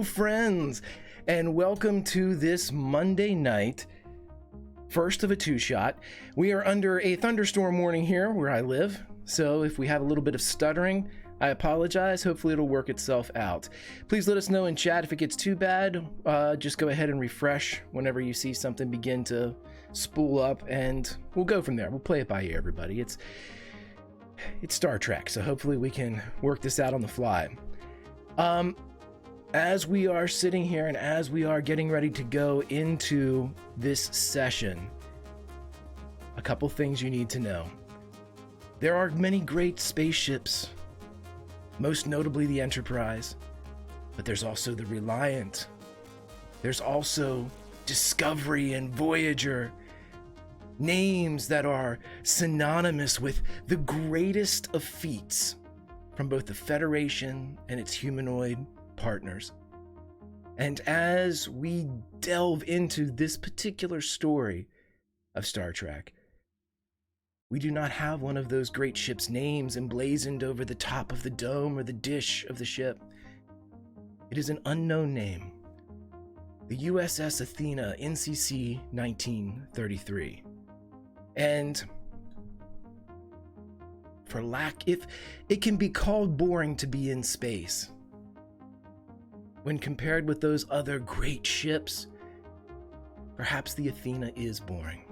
friends, and welcome to this Monday night, first of a two-shot. We are under a thunderstorm warning here where I live, so if we have a little bit of stuttering, I apologize. Hopefully it'll work itself out. Please let us know in chat if it gets too bad. Just go ahead and refresh whenever you see something begin to spool up, and we'll go from there. We'll play it by ear, everybody. It's Star Trek, so hopefully we can work this out on the fly. As we are sitting here and as we are getting ready to go into this session, a couple things you need to know. There are many great spaceships, most notably the Enterprise, but there's also the Reliant. There's also Discovery and Voyager, names that are synonymous with the greatest of feats from both the Federation and its humanoid partners. And as we delve into this particular story of Star Trek, we do not have one of those great ships' names emblazoned over the top of the dome or the dish of the ship. It is an unknown name, the USS Athena, NCC 1933. And if it can be called boring to be in space, when compared with those other great ships, perhaps the Athena is boring.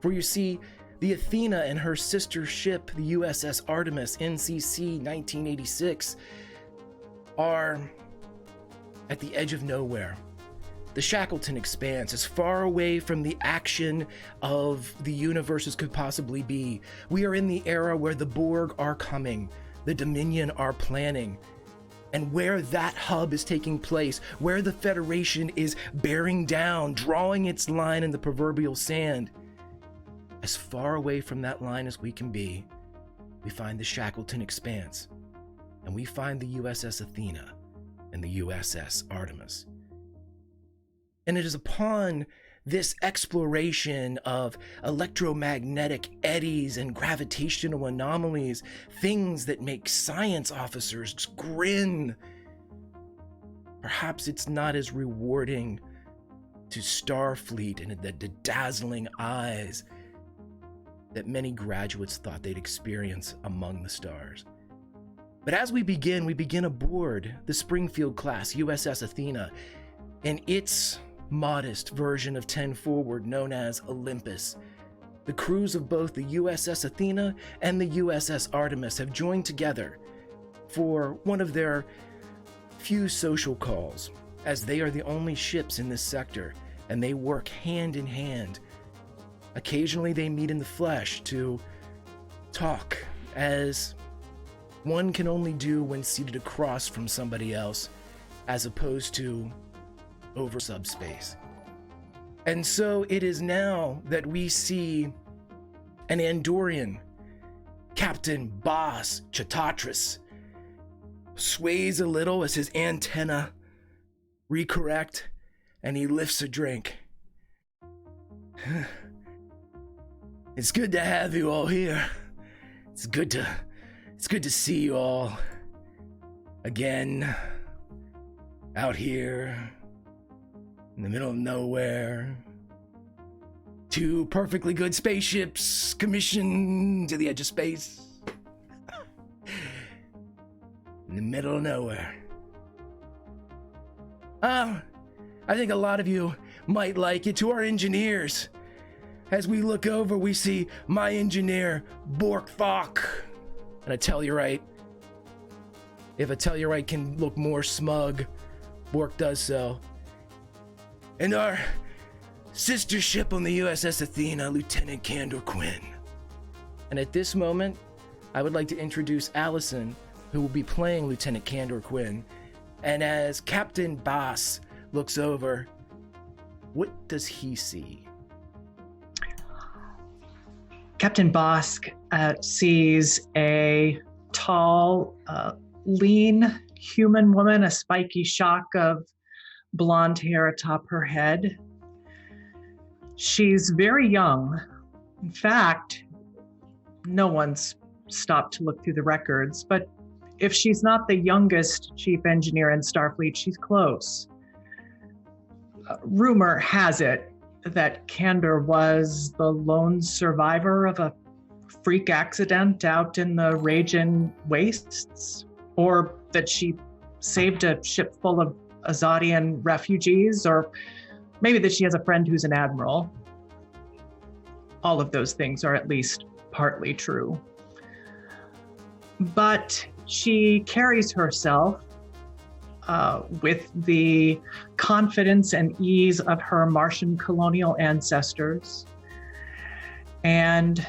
For you see, the Athena and her sister ship, the USS Artemis, NCC 1986, are at the edge of nowhere. The Shackleton Expanse, as far away from the action of the universe as could possibly be. We are in the era where the Borg are coming, the Dominion are planning, and where that hub is taking place, where the Federation is bearing down, drawing its line in the proverbial sand. As far away from that line as we can be, we find the Shackleton Expanse, and we find the USS Athena and the USS Artemis. And it is upon this exploration of electromagnetic eddies and gravitational anomalies, things that make science officers grin. Perhaps it's not as rewarding to Starfleet and the dazzling eyes that many graduates thought they'd experience among the stars. But as we begin aboard the Springfield-class USS Athena and its modest version of 10 Forward known as Olympus. The crews of both the USS Athena and the USS Artemis have joined together for one of their few social calls, as they are the only ships in this sector, and they work hand in hand. Occasionally they meet in the flesh to talk, as one can only do when seated across from somebody else, as opposed to over subspace. And so it is now that we see an Andorian, Captain Boss Chatatris, sways a little as his antenna recorrect, and he lifts a drink. It's good to have you all here. It's good to see you all again out here in the middle of nowhere. Two perfectly good spaceships commissioned to the edge of space. In the middle of nowhere. I think a lot of you might like it. To our engineers, as we look over, we see my engineer, Bork Thok. And a Tellurite. If a Tellurite can look more smug, Bork does so. And our sister ship on the USS Athena, Lieutenant Candor Quinn. And at this moment, I would like to introduce Allison, who will be playing Lieutenant Candor Quinn. And as Captain Bass looks over, what does he see? Captain Bosk sees a tall, lean human woman, a spiky shock of blonde hair atop her head. She's very young. In fact, no one's stopped to look through the records, but if she's not the youngest chief engineer in Starfleet, she's close. Rumor has it that Candor was the lone survivor of a freak accident out in the Ragin wastes, or that she saved a ship full of Azadian refugees, or maybe that she has a friend who's an admiral. All of those things are at least partly true. But she carries herself with the confidence and ease of her Martian colonial ancestors. And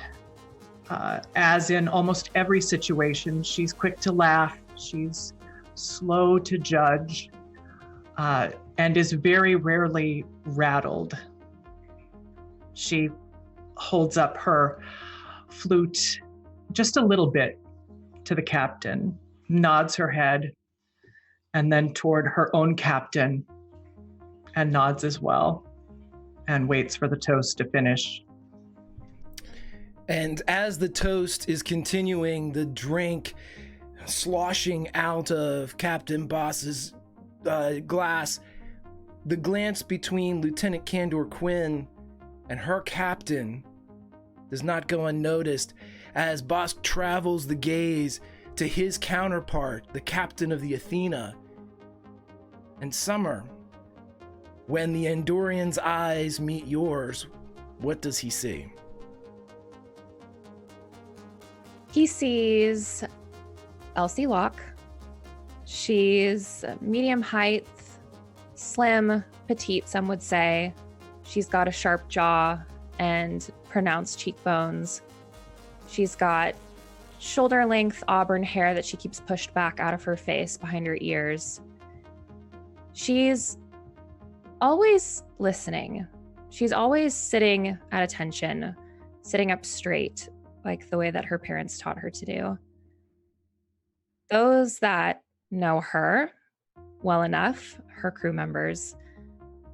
as in almost every situation, she's quick to laugh, she's slow to judge, and is very rarely rattled. She holds up her flute just a little bit to the captain, nods her head, and then toward her own captain, and nods as well, and waits for the toast to finish. And as the toast is continuing, the drink sloshing out of Captain Boss's glass, the glance between Lieutenant Candor Quinn and her captain does not go unnoticed as Boss travels the gaze to his counterpart, the captain of the Athena. And Summer, when the Andorian's eyes meet yours, what does he see? He sees Elsie Locke. She's medium height, slim, petite, some would say. She's got a sharp jaw and pronounced cheekbones. She's got shoulder-length auburn hair that she keeps pushed back out of her face behind her ears. She's always listening. She's always sitting at attention, sitting up straight, like the way that her parents taught her to do. Those that know her well enough, her crew members,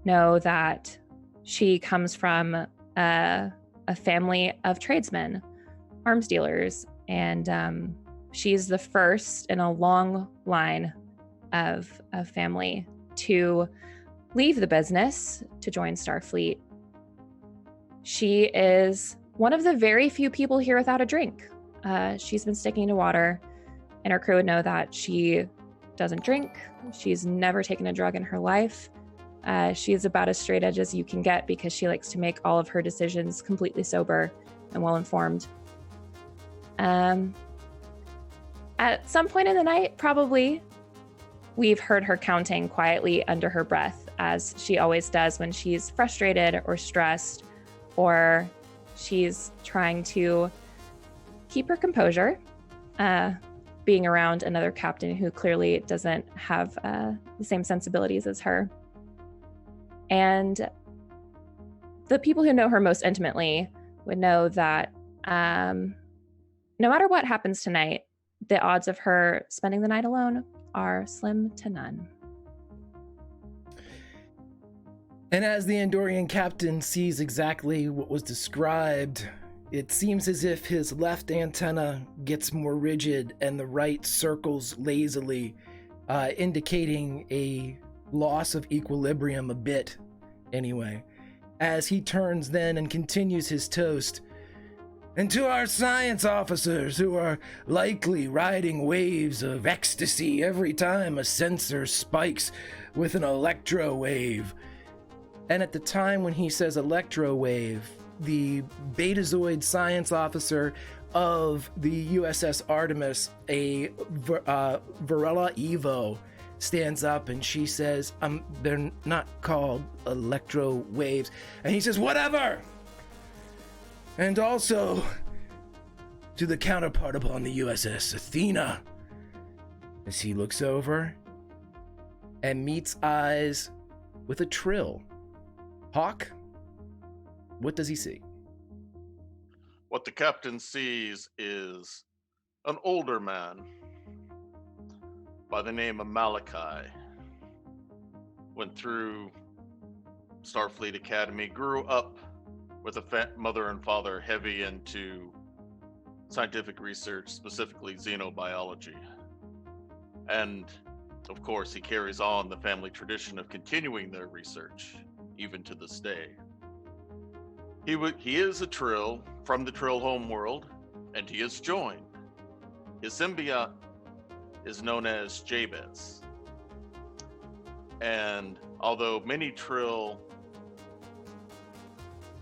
know that she comes from a family of tradesmen, arms dealers, and she's the first in a long line of family to leave the business to join Starfleet. She is one of the very few people here without a drink. She's been sticking to water, and her crew would know that she doesn't drink. She's never taken a drug in her life. She's about as straight edge as you can get because she likes to make all of her decisions completely sober and well-informed. At some point in the night, probably, we've heard her counting quietly under her breath, as she always does when she's frustrated or stressed, or she's trying to keep her composure, being around another captain who clearly doesn't have the same sensibilities as her. And the people who know her most intimately would know that no matter what happens tonight, the odds of her spending the night alone are slim to none. And as the Andorian captain sees exactly what was described, it seems as if his left antenna gets more rigid and the right circles lazily, indicating a loss of equilibrium a bit, anyway, as he turns then and continues his toast. And to our science officers who are likely riding waves of ecstasy every time a sensor spikes with an electro wave. And at the time when he says electro wave, the Betazoid science officer of the USS Artemis, a Varela Evo, stands up and she says, they're not called electro waves. And he says, whatever! And also to the counterpart upon the USS Athena, as he looks over and meets eyes with a Trill. Hawk, what does he see? What the captain sees is an older man by the name of Malachi. Went through Starfleet Academy, grew up with a mother and father heavy into scientific research, specifically xenobiology. And of course, he carries on the family tradition of continuing their research, even to this day. He is a Trill from the Trill homeworld, and he is joined. His symbiote is known as Jabez. And although many Trill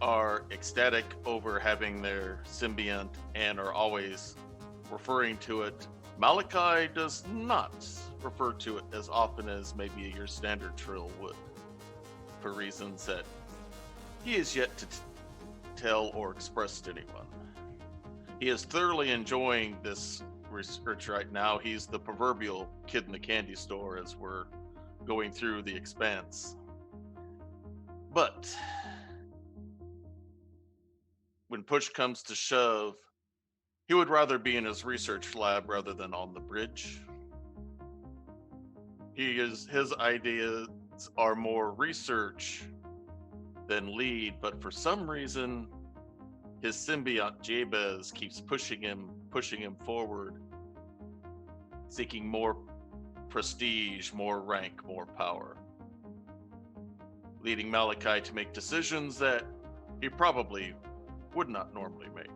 are ecstatic over having their symbiont and are always referring to it, Malachi does not refer to it as often as maybe your standard Trill would, for reasons that he is yet to tell or express to anyone. He is thoroughly enjoying this research right now. He's the proverbial kid in the candy store as we're going through the Expanse. But when push comes to shove, he would rather be in his research lab rather than on the bridge. His ideas are more research than lead, but for some reason, his symbiote Jabez keeps pushing him forward, seeking more prestige, more rank, more power, leading Malachi to make decisions that he probably would not normally make.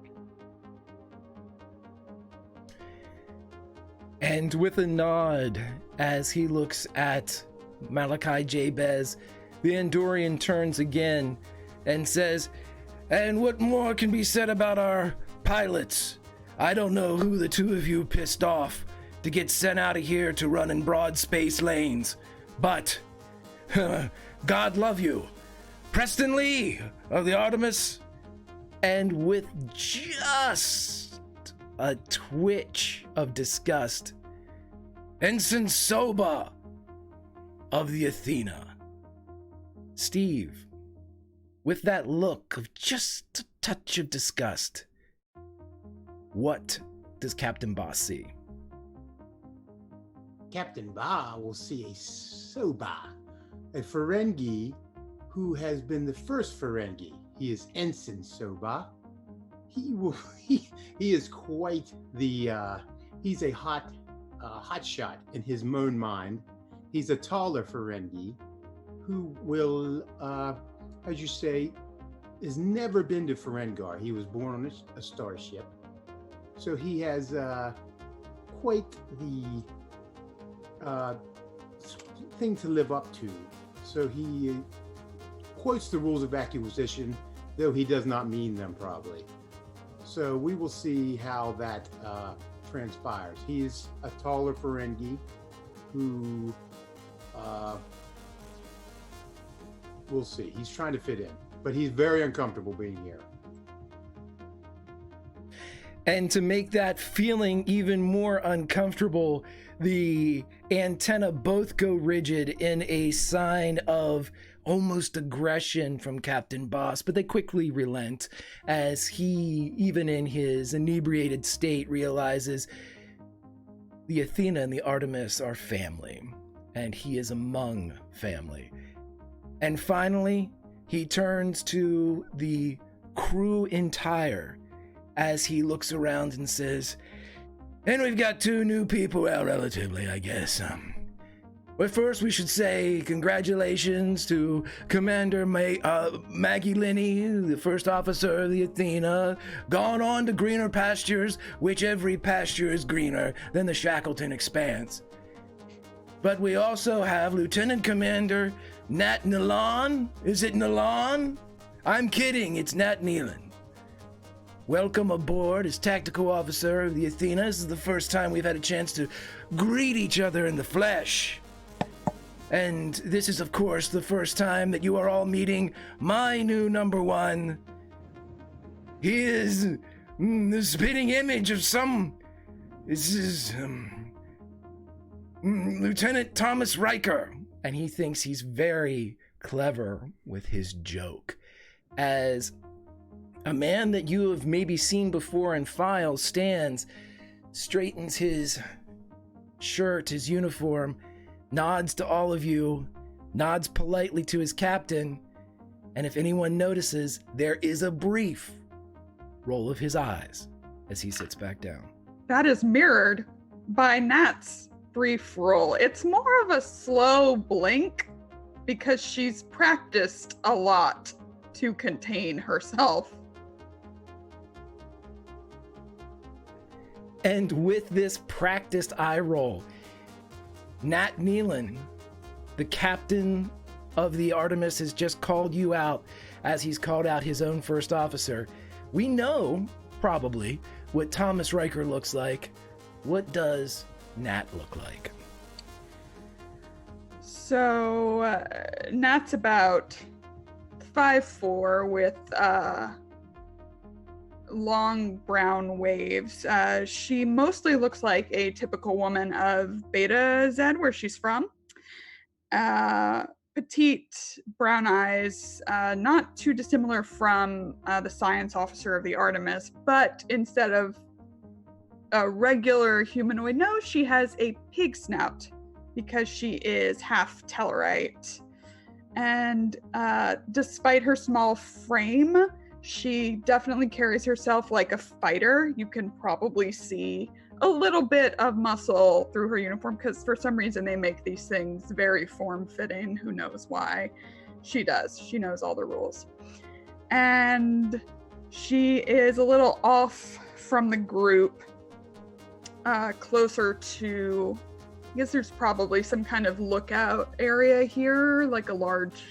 And with a nod, as he looks at Malachi Jabez, the Andorian turns again and says, "And what more can be said about our pilots? I don't know who the two of you pissed off to get sent out of here to run in broad space lanes, but God love you. Preston Lee of the Artemis." And with just a twitch of disgust, "Ensign Soba of the Athena." Steve, with that look of just a touch of disgust, what does Captain Boss see? Captain Ba will see a Soba, a Ferengi who has been the first Ferengi. He is Ensign Soba. He is quite the he's a hot shot in his own mind. He's a taller Ferengi who will, as you say, has never been to Ferengar. He was born on a starship, so he has quite the thing to live up to. So he quotes the rules of acquisition, though he does not mean them probably. So we will see how that transpires. He's a taller Ferengi who we'll see. He's trying to fit in, but he's very uncomfortable being here. And to make that feeling even more uncomfortable, the antenna both go rigid in a sign of almost aggression from Captain Boss, but they quickly relent as he, even in his inebriated state, realizes the Athena and the Artemis are family, and he is among family. And finally, he turns to the crew entire as he looks around and says, "And we've got two new people, well, relatively, I guess. But first, we should say congratulations to Commander Maggie Linney, the first officer of the Athena, gone on to greener pastures, which every pasture is greener than the Shackleton Expanse. But we also have Lieutenant Commander Nat Nelan. Is it Nelan? I'm kidding, it's Nat Nealon. Welcome aboard as tactical officer of the Athena. This is the first time we've had a chance to greet each other in the flesh. And this is, of course, the first time that you are all meeting my new number one. He is the spitting image of this is Lieutenant Thomas Riker. And he thinks he's very clever with his joke. As a man that you have maybe seen before in files stands, straightens his shirt, his uniform, nods to all of you, nods politely to his captain, and if anyone notices, there is a brief roll of his eyes as he sits back down. That is mirrored by Nat's brief roll. It's more of a slow blink because she's practiced a lot to contain herself. And with this practiced eye roll, Nat Nealon, the captain of the Artemis, has just called you out as he's called out his own first officer. We know, probably, what Thomas Riker looks like. What does Nat look like? So, Nat's about 5'4" with long brown waves. She mostly looks like a typical woman of Beta Z, where she's from. Petite, brown eyes, not too dissimilar from the science officer of the Artemis, but instead of a regular humanoid nose, she has a pig snout because she is half Tellarite. And despite her small frame, she definitely carries herself like a fighter. You can probably see a little bit of muscle through her uniform because for some reason they make these things very form-fitting. Who knows why? She does. She knows all the rules. And she is a little off from the group, closer to, I guess there's probably some kind of lookout area here, like a large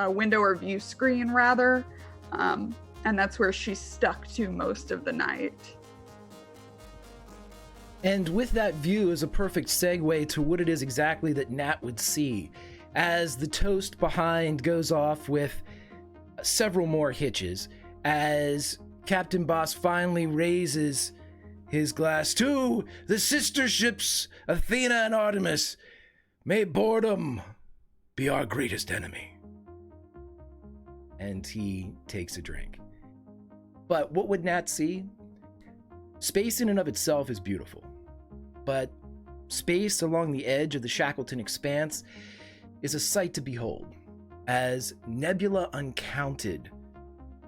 window or view screen rather. And that's where she's stuck to most of the night. And with that view is a perfect segue to what it is exactly that Nat would see, as the toast behind goes off with several more hitches, as Captain Boss finally raises his glass to the sister ships Athena and Artemis. May boredom be our greatest enemy. And he takes a drink. But what would Nat see? Space in and of itself is beautiful, but space along the edge of the Shackleton Expanse is a sight to behold, as nebula uncounted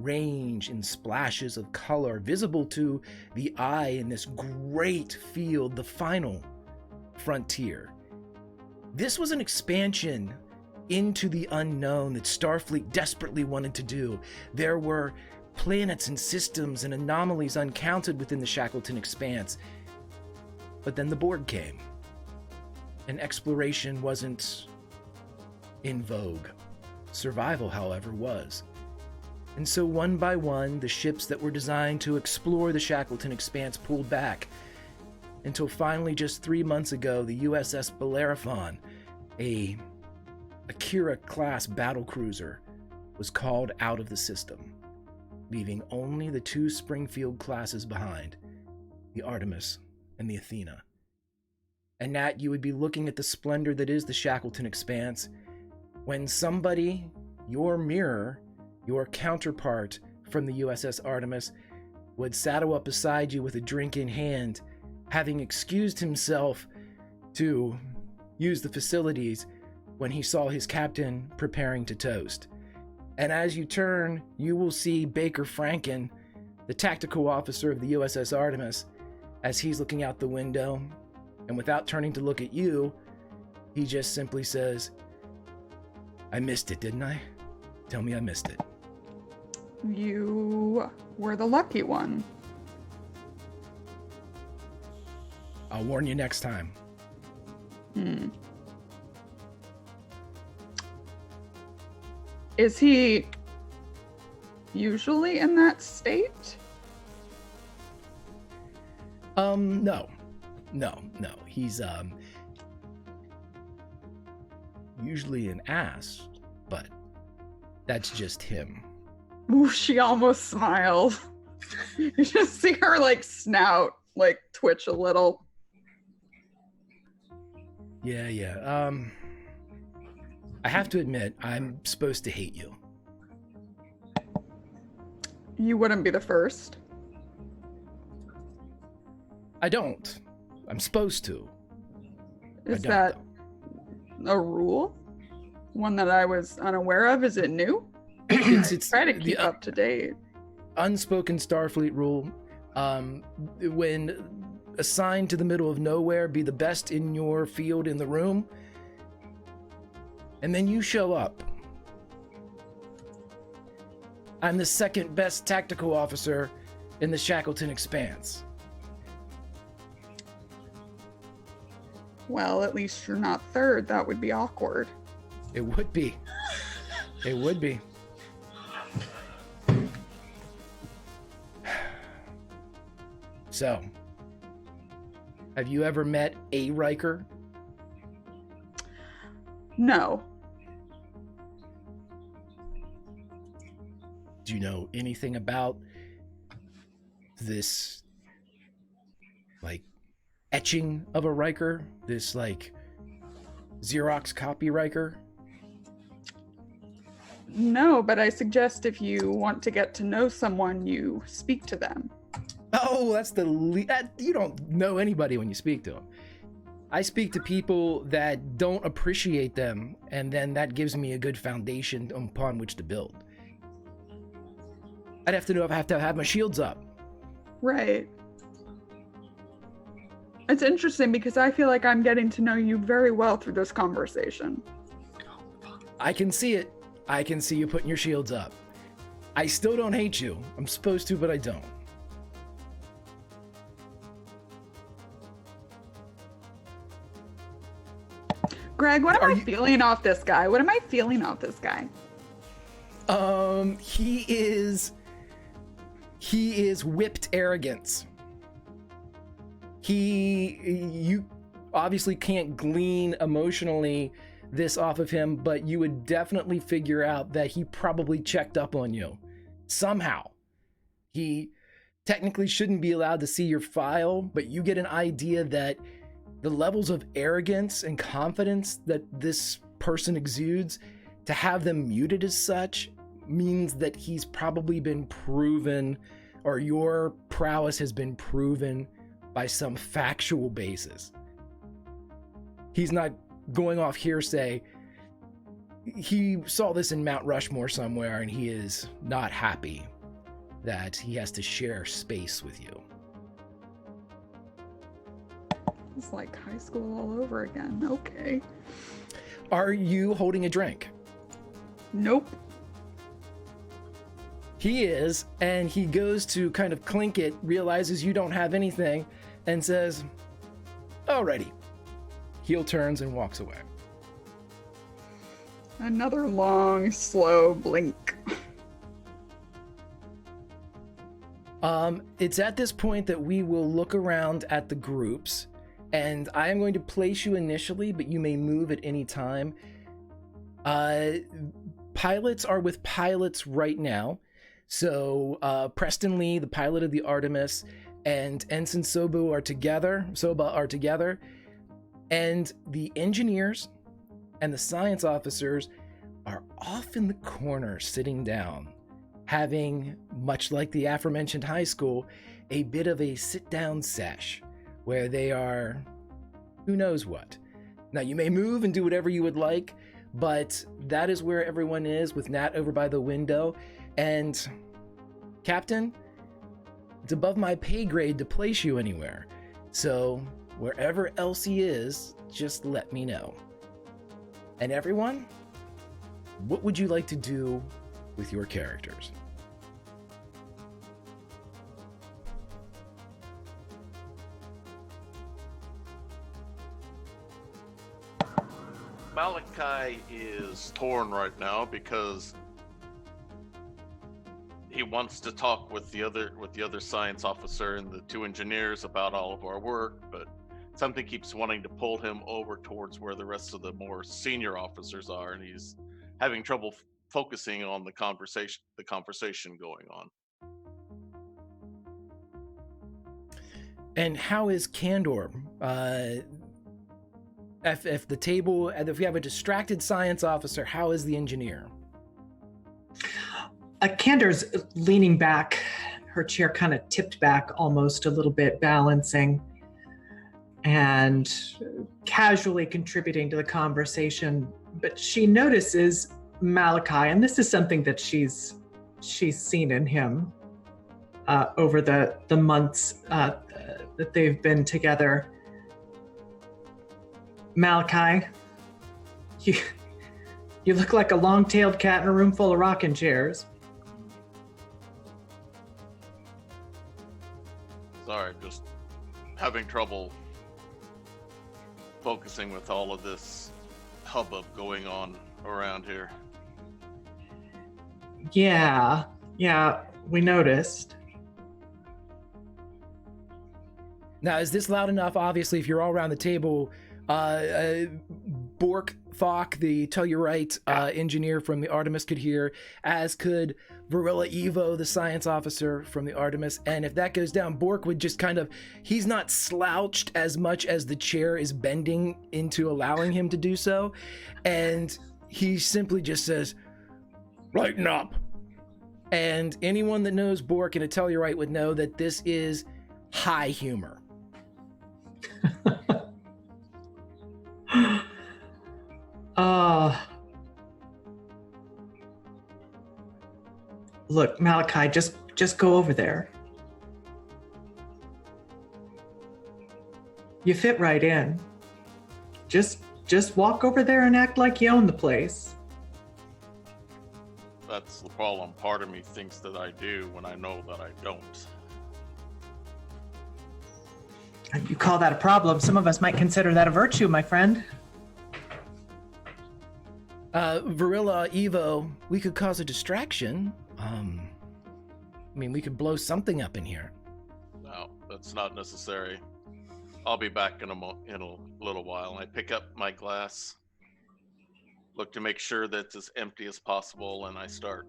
range in splashes of color visible to the eye in this great field, the final frontier. This was an expansion into the unknown that Starfleet desperately wanted to do. There were planets and systems and anomalies uncounted within the Shackleton Expanse. But then the Borg came, and exploration wasn't in vogue. Survival, however, was. And so one by one, the ships that were designed to explore the Shackleton Expanse pulled back, until finally just 3 months ago, the USS Bellerophon, a Akira-class battlecruiser, was called out of the system, leaving only the 2 Springfield classes behind, the Artemis and the Athena. And Nat, you would be looking at the splendor that is the Shackleton Expanse when somebody, your mirror, your counterpart from the USS Artemis, would saddle up beside you with a drink in hand, having excused himself to use the facilities when he saw his captain preparing to toast. And as you turn, you will see Baker Franken, the tactical officer of the USS Artemis, as he's looking out the window, and without turning to look at you, he just simply says, "I missed it, didn't I? Tell me I missed it." You were the lucky one. I'll warn you next time. Is he usually in that state? No. He's usually an ass, but that's just him. Ooh, she almost smiled. You just see her snout twitch a little. Yeah. I have to admit, I'm supposed to hate you. You wouldn't be the first. I don't. I'm supposed to. Is that a rule? One that I was unaware of? Is it new? It's Try to keep up to date. Unspoken Starfleet rule. When assigned to the middle of nowhere, be the best in your field in the room, and then you show up. I'm the second best tactical officer in the Shackleton Expanse. Well, at least you're not third. That would be awkward. It would be. It would be. So, have you ever met a Riker? No. Do you know anything about this, like, etching of a Riker? This, like, Xerox copy Riker? No, but I suggest if you want to get to know someone, you speak to them. Oh, that's you don't know anybody when you speak to them. I speak to people that don't appreciate them, and then that gives me a good foundation upon which to build. I'd have to know if I have to have my shields up. Right. It's interesting because I feel like I'm getting to know you very well through this conversation. I can see it. I can see you putting your shields up. I still don't hate you. I'm supposed to, but I don't. Greg, what am I feeling off this guy? What am I feeling off this guy? He is whipped arrogance. You obviously can't glean emotionally this off of him, but you would definitely figure out that he probably checked up on you somehow. He technically shouldn't be allowed to see your file, but you get an idea that the levels of arrogance and confidence that this person exudes, to have them muted as such, means that he's probably been proven, or your prowess has been proven by some factual basis. He's not going off hearsay. He saw this in Mount Rushmore somewhere, and he is not happy that he has to share space with you. It's like high school all over again. Okay. Are you holding a drink? Nope. He is, and he goes to kind of clink it, realizes you don't have anything, and says, "Alrighty." Heel turns and walks away. Another long, slow blink. It's at this point that we will look around at the groups, and I am going to place you initially, but you may move at any time. Pilots are with pilots right now. So Preston Lee, the pilot of the Artemis, and Ensign Soba are together, and the engineers and the science officers are off in the corner sitting down, having, much like the aforementioned high school, a bit of a sit-down sesh where they are who knows what. Now, you may move and do whatever you would like, but that is where everyone is, with Nat over by the window. And Captain, it's above my pay grade to place you anywhere. So wherever Elsie is, just let me know. And everyone, what would you like to do with your characters? Malachi is torn right now because he wants to talk with the other science officer and the two engineers about all of our work, but something keeps wanting to pull him over towards where the rest of the more senior officers are, and he's having trouble focusing on the conversation going on. And how is Candor? If the table, if we have a distracted science officer, how is the engineer? Candor's leaning back, her chair kind of tipped back almost a little bit, balancing and casually contributing to the conversation. But she notices Malachi, and this is something that she's seen in him over the months that they've been together. Malachi, you look like a long-tailed cat in a room full of rocking chairs. Sorry, just having trouble focusing with all of this hubbub going on around here. Yeah, we noticed. Now, is this loud enough? Obviously, if you're all around the table, Bork Thok, the Tellurite engineer from the Artemis, could hear, as could Varilla Evo, the science officer from the Artemis. And if that goes down, Bork would just kind of, he's not slouched as much as the chair is bending into allowing him to do so. And he simply just says, "Lighten up." And anyone that knows Bork and a Tellurite would know that this is high humor. Look, Malachi, just go over there. You fit right in. Just walk over there and act like you own the place. That's the problem. Part of me thinks that I do when I know that I don't. You call that a problem? Some of us might consider that a virtue, my friend. Varilla Evo, we could cause a distraction. We could blow something up in here. No, that's not necessary. I'll be back in a little while. I pick up my glass, look to make sure that it's as empty as possible, and I start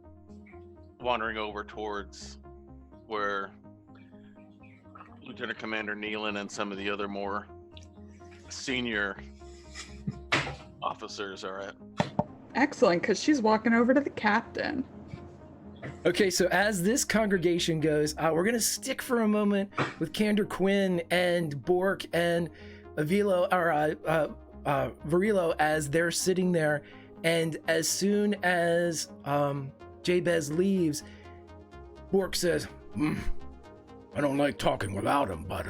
wandering over towards where Lieutenant Commander Nealon and some of the other more senior officers are at. Excellent, because she's walking over to the captain. Okay, so as this congregation goes, we're going to stick for a moment with Kander Quinn and Bork and Avilo, or Varillo, as they're sitting there. And as soon as Jabez leaves, Bork says, "I don't like talking without him," but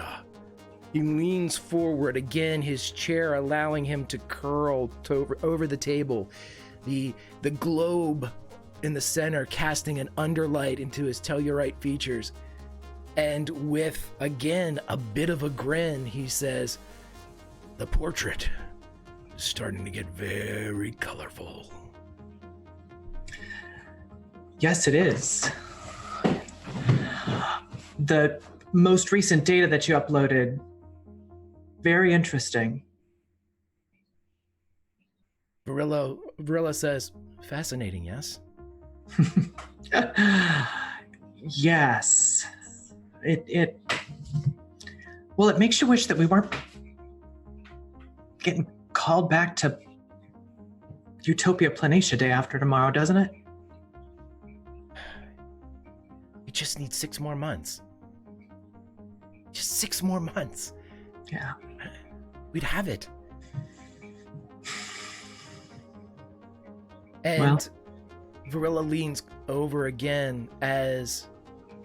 he leans forward again, his chair allowing him to curl over the table. The globe in the center casting an underlight into his Tellurite features. And with, again, a bit of a grin, he says, "The portrait is starting to get very colorful." Yes, it is. The most recent data that you uploaded, very interesting. Varilla says, "Fascinating, yes?" Yes. It makes you wish that we weren't getting called back to Utopia Planitia day after tomorrow, doesn't it? We just need 6 more months. Just 6 more months. Yeah. We'd have it. And Varilla leans over again as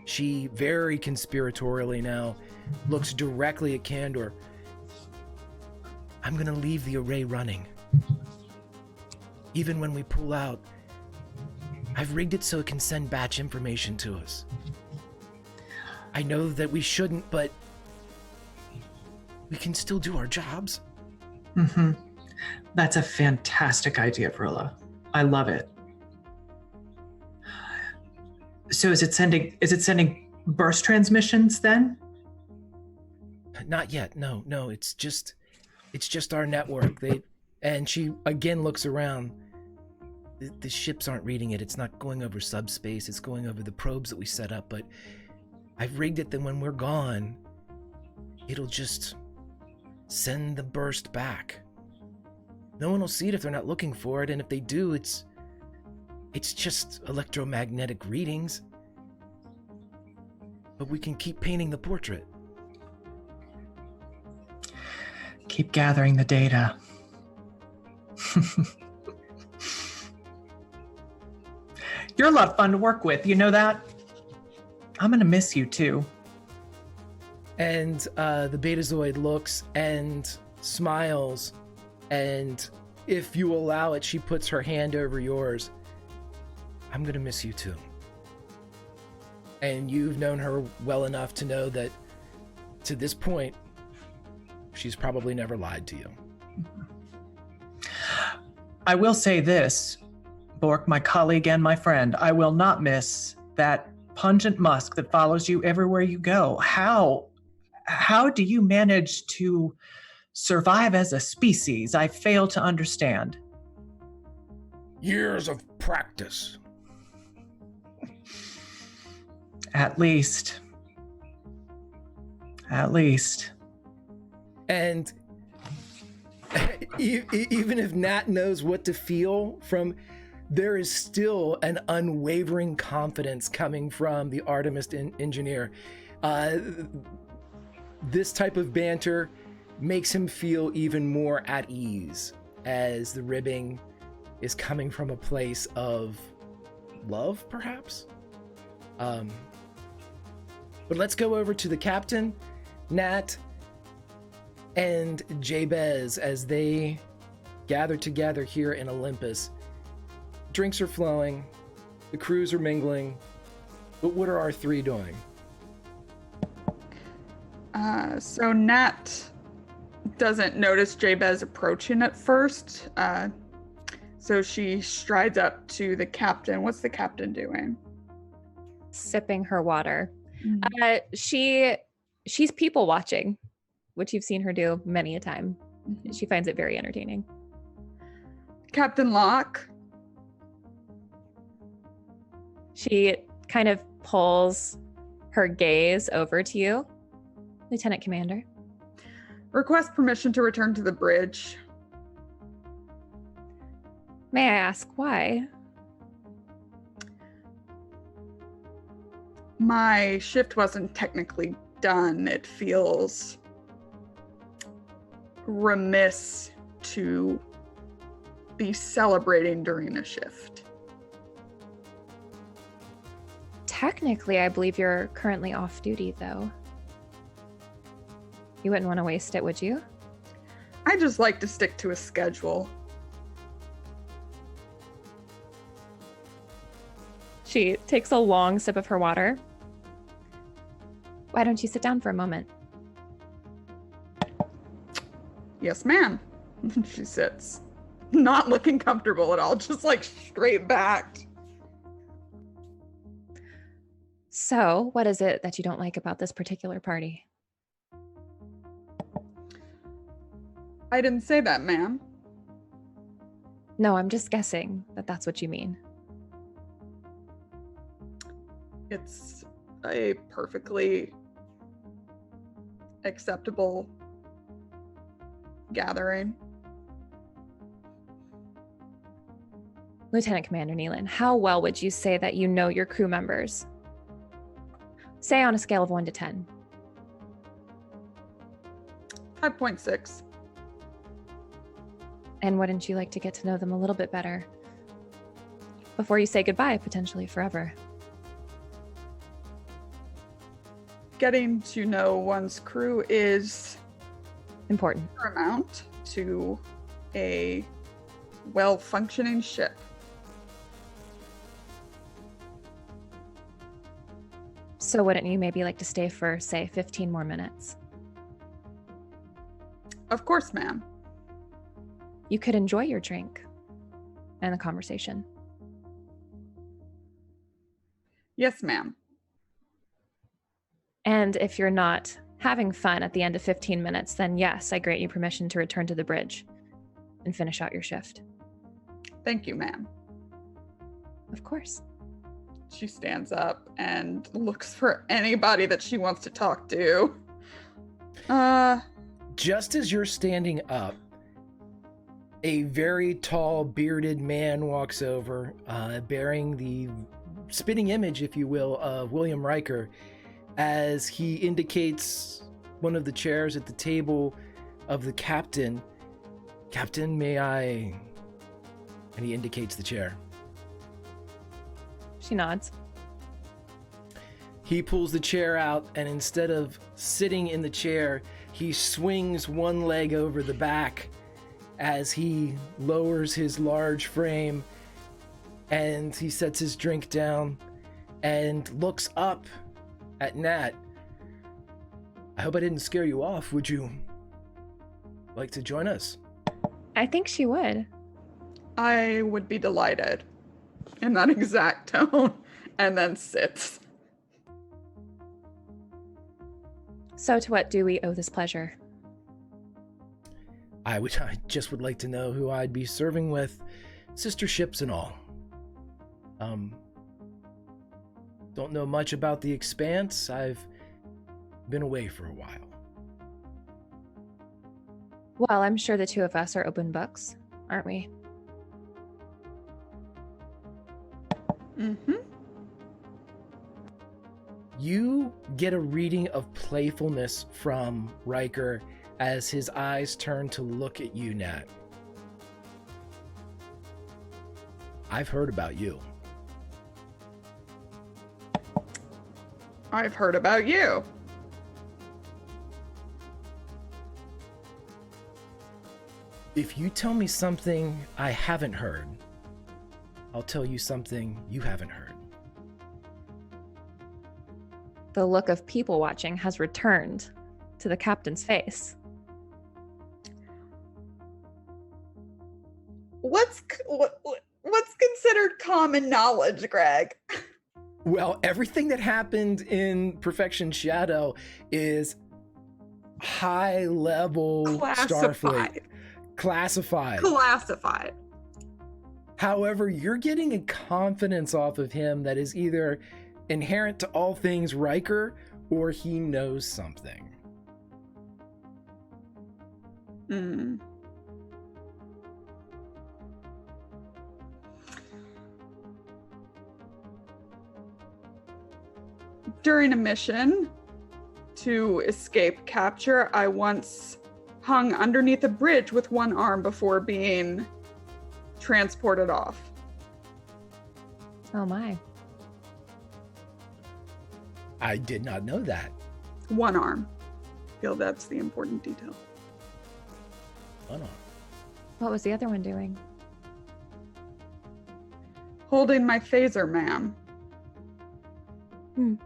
she very conspiratorially now looks directly at Kandor. "I'm gonna leave the array running. Even when we pull out, I've rigged it so it can send batch information to us. I know that we shouldn't, but we can still do our jobs." Mm-hmm. That's a fantastic idea, Varilla. I love it. So is it sending burst transmissions then? Not yet. No. It's just our network. And she again looks around. The ships aren't reading it. It's not going over subspace. It's going over the probes that we set up. But I've rigged it that when we're gone, it'll just send the burst back. No one will see it if they're not looking for it. And if they do, it's just electromagnetic readings. But we can keep painting the portrait. Keep gathering the data. You're a lot of fun to work with, you know that? I'm gonna miss you too. And the Betazoid looks and smiles, and if you allow it, she puts her hand over yours. I'm gonna miss you too. And you've known her well enough to know that to this point, she's probably never lied to you. I will say this, Bork, my colleague and my friend, I will not miss that pungent musk that follows you everywhere you go. How do you manage to survive as a species? I fail to understand. Years of practice. At least. And even if Nat knows what to feel from, there is still an unwavering confidence coming from the Artemis engineer. This type of banter makes him feel even more at ease, as the ribbing is coming from a place of love, perhaps? But let's go over to the captain, Nat, and Jabez as they gather together here in Olympus. Drinks are flowing, the crews are mingling, but what are our three doing? So Nat doesn't notice Jabez approaching at first, so she strides up to the captain. What's the captain doing? Sipping her water. She's people watching, which you've seen her do many a time. She finds it very entertaining. Captain Locke. She kind of pulls her gaze over to you, Lieutenant Commander. Request permission to return to the bridge. May I ask why? My shift wasn't technically done. It feels remiss to be celebrating during a shift. Technically, I believe you're currently off duty, though. You wouldn't want to waste it, would you? I just like to stick to a schedule. She takes a long sip of her water. Why don't you sit down for a moment? Yes, ma'am. She sits, not looking comfortable at all, just like straight backed. So, what is it that you don't like about this particular party? I didn't say that, ma'am. No, I'm just guessing that that's what you mean. It's a perfectly acceptable gathering. Lieutenant Commander Nealon, how well would you say that you know your crew members? Say on a scale of 1 to 10. 5.6. And wouldn't you like to get to know them a little bit better before you say goodbye, potentially forever? Getting to know one's crew is Important. paramount to a well-functioning ship. So wouldn't you maybe like to stay for, say, 15 more minutes? Of course, ma'am. You could enjoy your drink and the conversation. Yes, ma'am. And if you're not having fun at the end of 15 minutes, then yes, I grant you permission to return to the bridge and finish out your shift. Thank you, ma'am. Of course. She stands up and looks for anybody that she wants to talk to. Just as you're standing up, a very tall, bearded man walks over, bearing the spitting image, if you will, of William Riker, as he indicates one of the chairs at the table of the captain. Captain, may I? And he indicates the chair. She nods. He pulls the chair out, and instead of sitting in the chair, he swings one leg over the back as he lowers his large frame, and he sets his drink down and looks up at Nat. I hope I didn't scare you off. Would you like to join us? I think she would. I would be delighted in that exact tone, and then sits. So to what do we owe this pleasure? I just would like to know who I'd be serving with, sister ships and all. Don't know much about the Expanse. I've been away for a while. Well, I'm sure the two of us are open books, aren't we? Mm-hmm. You get a reading of playfulness from Riker as his eyes turn to look at you, Nat. I've heard about you. I've heard about you. If you tell me something I haven't heard, I'll tell you something you haven't heard. The look of people watching has returned to the captain's face. What's considered common knowledge, Greg? Well, everything that happened in Perfection Shadow is high-level Starfleet. Classified. However, you're getting a confidence off of him that is either inherent to all things Riker or he knows something. Hmm. During a mission to escape capture, I once hung underneath a bridge with one arm before being transported off. Oh my. I did not know that. One arm. I feel that's the important detail. Oh, no. What was the other one doing? Holding my phaser, ma'am. Hmm.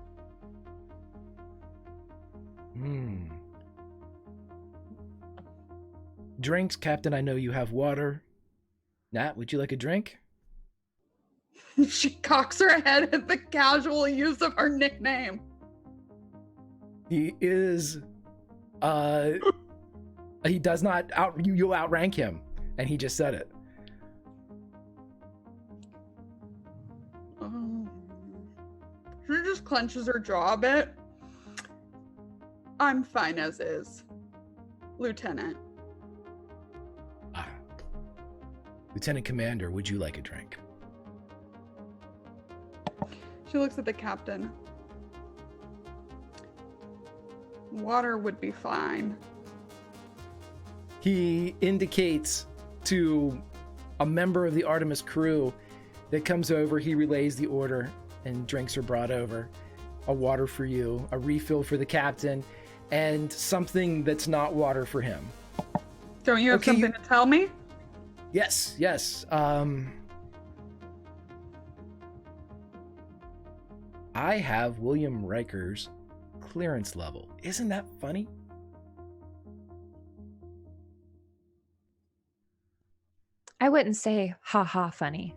Drinks, Captain. I know you have water. Nat, would you like a drink? She cocks her head at the casual use of her nickname. He is, he does not you'll outrank him, and he just said it. She just clenches her jaw a bit. I'm fine as is, Lieutenant. Lieutenant Commander, would you like a drink? She looks at the captain. Water would be fine. He indicates to a member of the Artemis crew that comes over. He relays the order, and drinks are brought over. A water for you, a refill for the captain, and something that's not water for him. Don't you have something to tell me? Yes. I have William Riker's clearance level. Isn't that funny? I wouldn't say ha ha funny.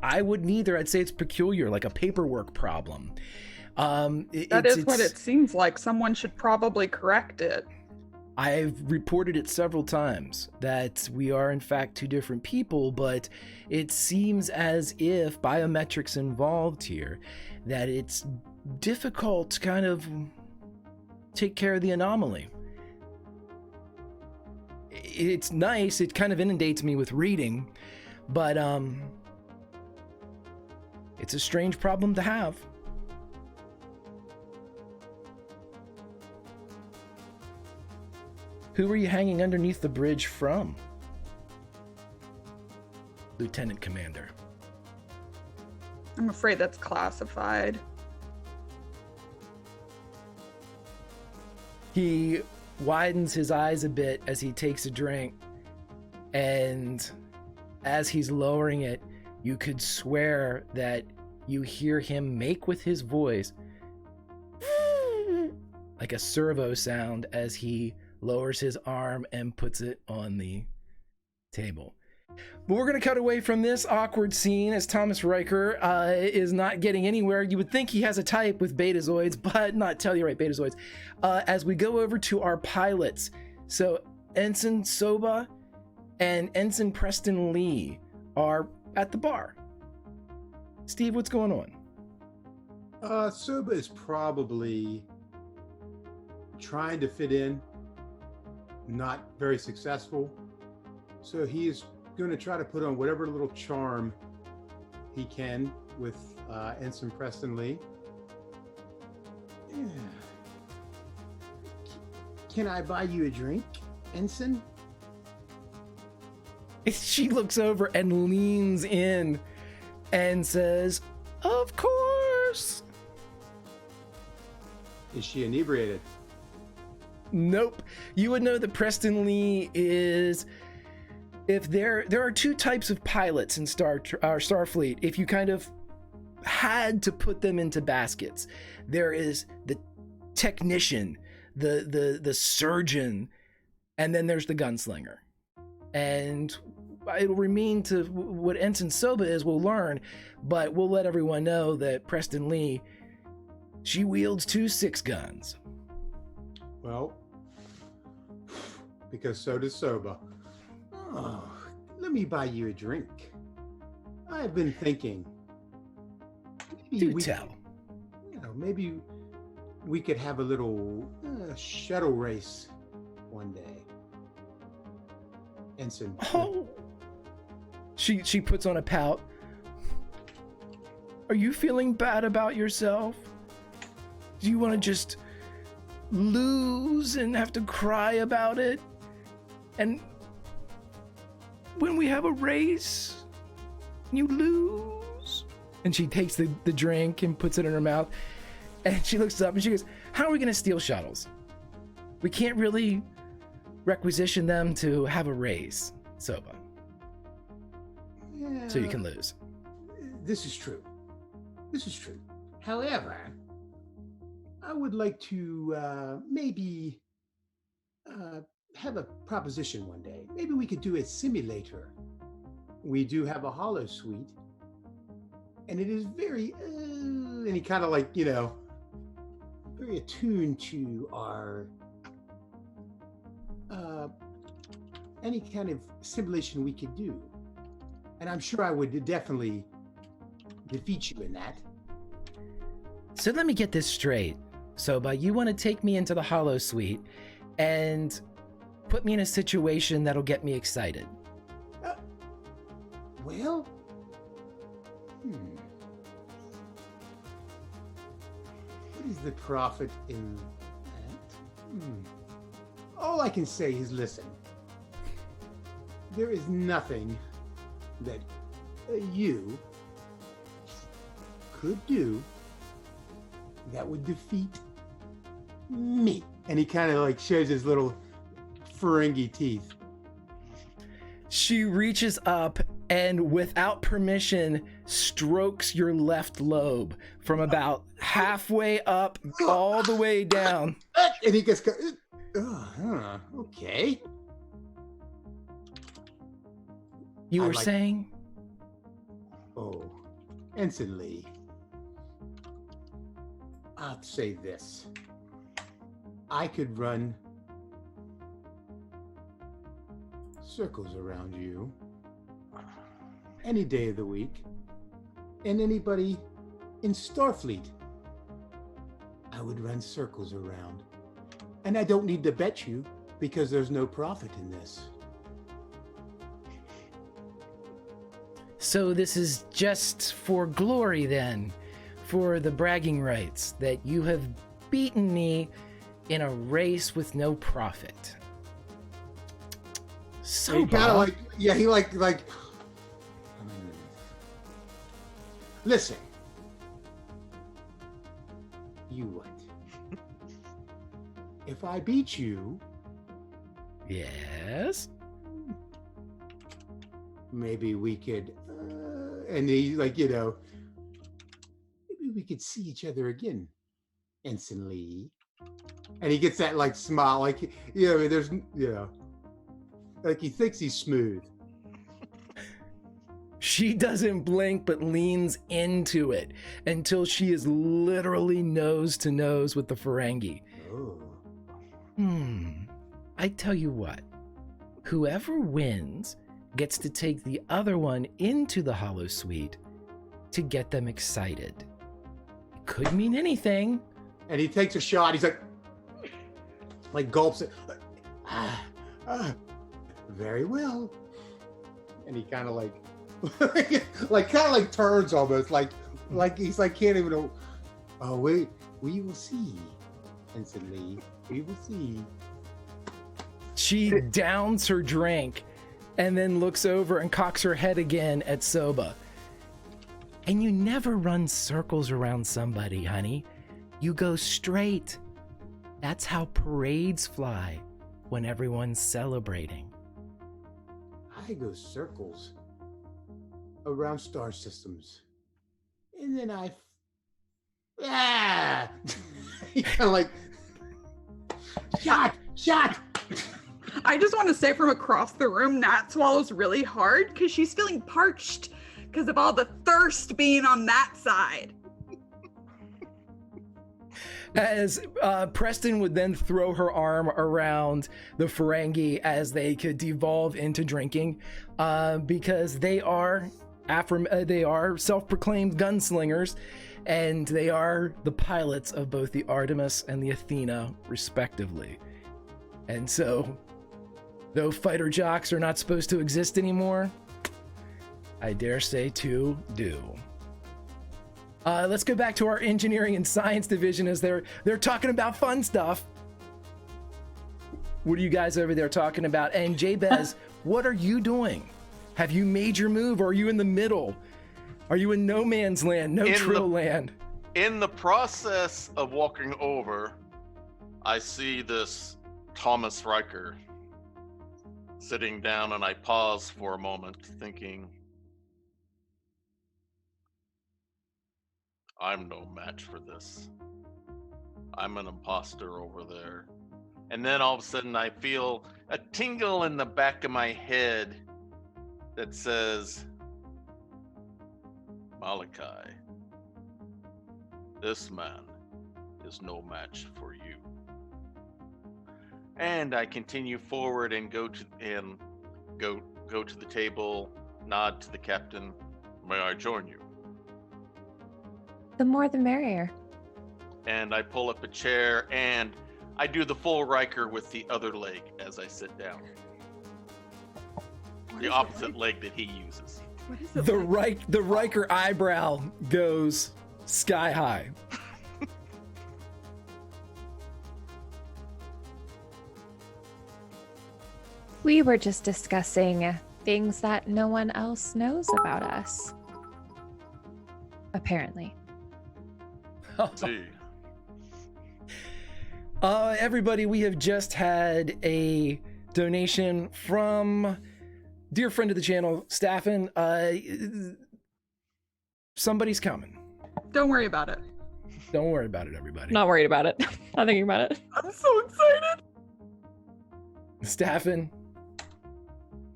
I wouldn't either. I'd say it's peculiar, like a paperwork problem. That is what it seems like. Someone should probably correct it. I've reported it several times that we are in fact two different people, but it seems as if biometrics involved here, that it's difficult to kind of take care of the anomaly. It's nice, it kind of inundates me with reading, but it's a strange problem to have. Who are you hanging underneath the bridge from, Lieutenant Commander? I'm afraid that's classified. He widens his eyes a bit as he takes a drink, and as he's lowering it, you could swear that you hear him make with his voice like a servo sound as he lowers his arm and puts it on the table. But we're going to cut away from this awkward scene as Thomas Riker is not getting anywhere. You would think he has a type with Betazoids, but not Tellurite Betazoids. As we go over to our pilots. So Ensign Soba and Ensign Preston Lee are at the bar. Steve, what's going on? Soba is probably trying to fit in, not very successful. So he is going to try to put on whatever little charm he can with Ensign Preston Lee. Yeah. Can I buy you a drink, Ensign? She looks over and leans in and says, "Of course." Is she inebriated? Nope. You would know that Preston Lee is... If there are two types of pilots in Starfleet. If you kind of had to put them into baskets, there is the technician, the surgeon, and then there's the gunslinger. And it'll remain to what Ensign Soba is, we'll learn, but we'll let everyone know that Preston Lee, she wields 2 6 guns. Well, because so does Soba. Oh, let me buy you a drink. I've been thinking. Maybe we could have a little shuttle race one day. Ensign. Oh. She puts on a pout. Are you feeling bad about yourself? Do you want to just lose and have to cry about it? And when we have a race, you lose? And she takes the drink and puts it in her mouth. And she looks up and she goes, how are we going to steal shuttles? We can't really requisition them to have a race, Soba. Yeah, so you can lose. This is true. This is true. However, I would like to maybe have a proposition one day. Maybe we could do a simulator. We do have a hollow suite, and it is very, and he kind of like, very attuned to our any kind of simulation we could do. And I'm sure I would definitely defeat you in that. So let me get this straight, Soba. You want to take me into the hollow suite and put me in a situation that'll get me excited. Well, what is the profit in that? All I can say is, listen, there is nothing that you could do that would defeat me. And he kind of like shows his little Ferengi teeth. She reaches up and without permission strokes your left lobe from about halfway up all the way down. And he gets, okay. You were saying? Oh, Ensign Lee. I'll say this. I could run circles around you any day of the week, and anybody in Starfleet I would run circles around. And I don't need to bet you because there's no profit in this. So this is just for glory then, for the bragging rights that you have beaten me in a race with no profit. So he kind of like, yeah, he like, listen, you what? if I beat you, Yes? maybe we could, and he, like, you know, maybe we could see each other again, Ensign Lee. And he gets that, like, smile, like, you know, there's, you know, like he thinks he's smooth. She doesn't blink but leans into it until she is literally nose to nose with the Ferengi. Oh. I tell you what, whoever wins gets to take the other one into the hollow suite to get them excited. It could mean anything. And he takes a shot. He's like gulps it. Very well. And he kind of like turns almost like he's like can't even know. Oh wait, we will see. Ensign Lee, we will see. She downs her drink and then looks over and cocks her head again at Soba. And you never run circles around somebody, honey. You go straight. That's how parades fly when everyone's celebrating. I go circles around star systems. And then he kind of like, shot. I just want to say from across the room, Nat swallows really hard because she's feeling parched because of all the thirst being on that side. As Preston would then throw her arm around the Ferengi as they could devolve into drinking, because they are self-proclaimed gunslingers, and they are the pilots of both the Artemis and the Athena, respectively. And so, though fighter jocks are not supposed to exist anymore, I dare say two do. Let's go back to our engineering and science division as they're talking about fun stuff. What are you guys over there talking about? And Jabez, what are you doing? Have you made your move, or are you in the middle? Are you in no man's land, no Trill land? In the process of walking over, I see this Thomas Riker sitting down, and I pause for a moment thinking, I'm no match for this. I'm an imposter over there. And then all of a sudden I feel a tingle in the back of my head that says, Malachi, this man is no match for you. And I continue forward and go to the table, nod to the captain. May I join you? The more the merrier. And I pull up a chair and I do the full Riker with the other leg as I sit down. The opposite leg that he uses. What is it? The Riker eyebrow goes sky high. We were just discussing things that no one else knows about us. Apparently. See. Everybody, we have just had a donation from dear friend of the channel, Staffin. Somebody's coming. Don't worry about it. Don't worry about it, everybody. Not worried about it. Not thinking about it. I'm so excited. Staffin,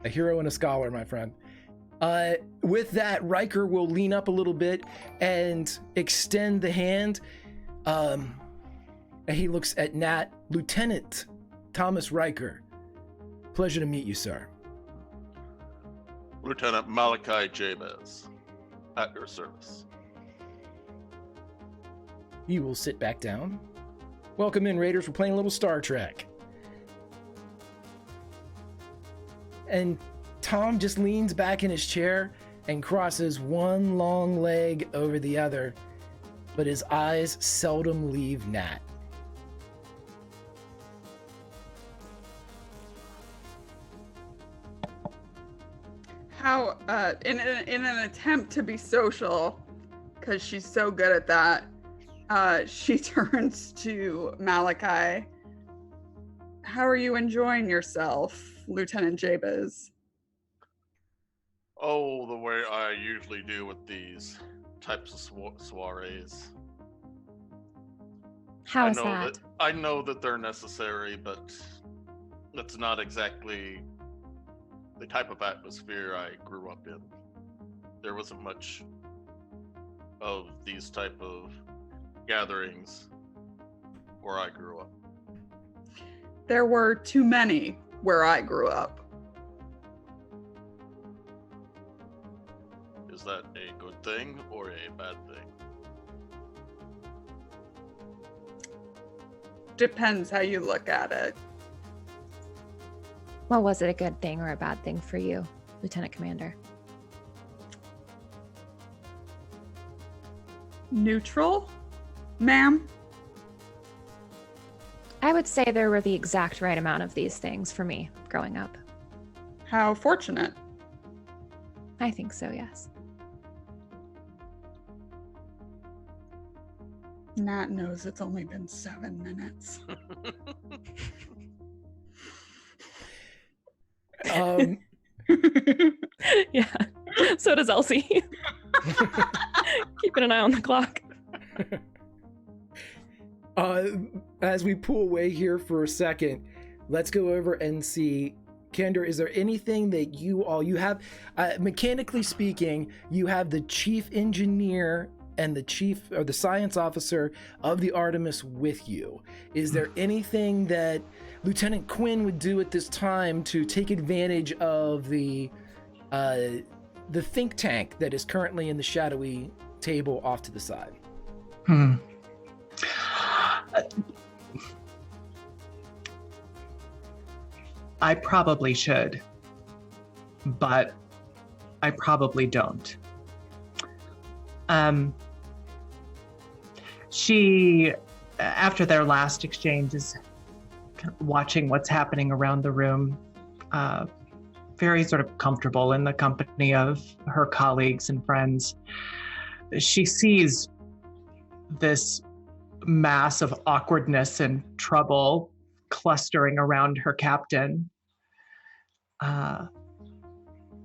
a hero and a scholar, my friend. With that, Riker will lean up a little bit and extend the hand. And he looks at Nat. Lieutenant Thomas Riker. Pleasure to meet you, sir. Lieutenant Malachi Jabez, at your service. You will sit back down. Welcome in, Raiders. We're playing a little Star Trek. And Tom just leans back in his chair and crosses one long leg over the other, but his eyes seldom leave Nat. How, in an attempt to be social, because she's so good at that, she turns to Malachi how are you enjoying yourself, Lieutenant Jabez? Oh, the way I usually do with these types of soirees. How is that? I know that they're necessary, but that's not exactly the type of atmosphere I grew up in. There wasn't much of these type of gatherings where I grew up. There were too many where I grew up. Is that a good thing or a bad thing? Depends how you look at it. Well, was it a good thing or a bad thing for you, Lieutenant Commander? Neutral, ma'am? I would say there were the exact right amount of these things for me growing up. How fortunate. I think so, yes. Nat knows it's only been 7 minutes. Yeah, so does Elsie. Keeping an eye on the clock. As we pull away here for a second, let's go over and see, Kander, is there anything that you have, mechanically speaking, you have the chief engineer and the chief or the science officer of the Artemis with you. Is there anything that Lieutenant Quinn would do at this time to take advantage of the think tank that is currently in the shadowy table off to the side? I probably should, but I probably don't. She, after their last exchange, is kind of watching what's happening around the room, very sort of comfortable in the company of her colleagues and friends. She sees this mass of awkwardness and trouble clustering around her captain.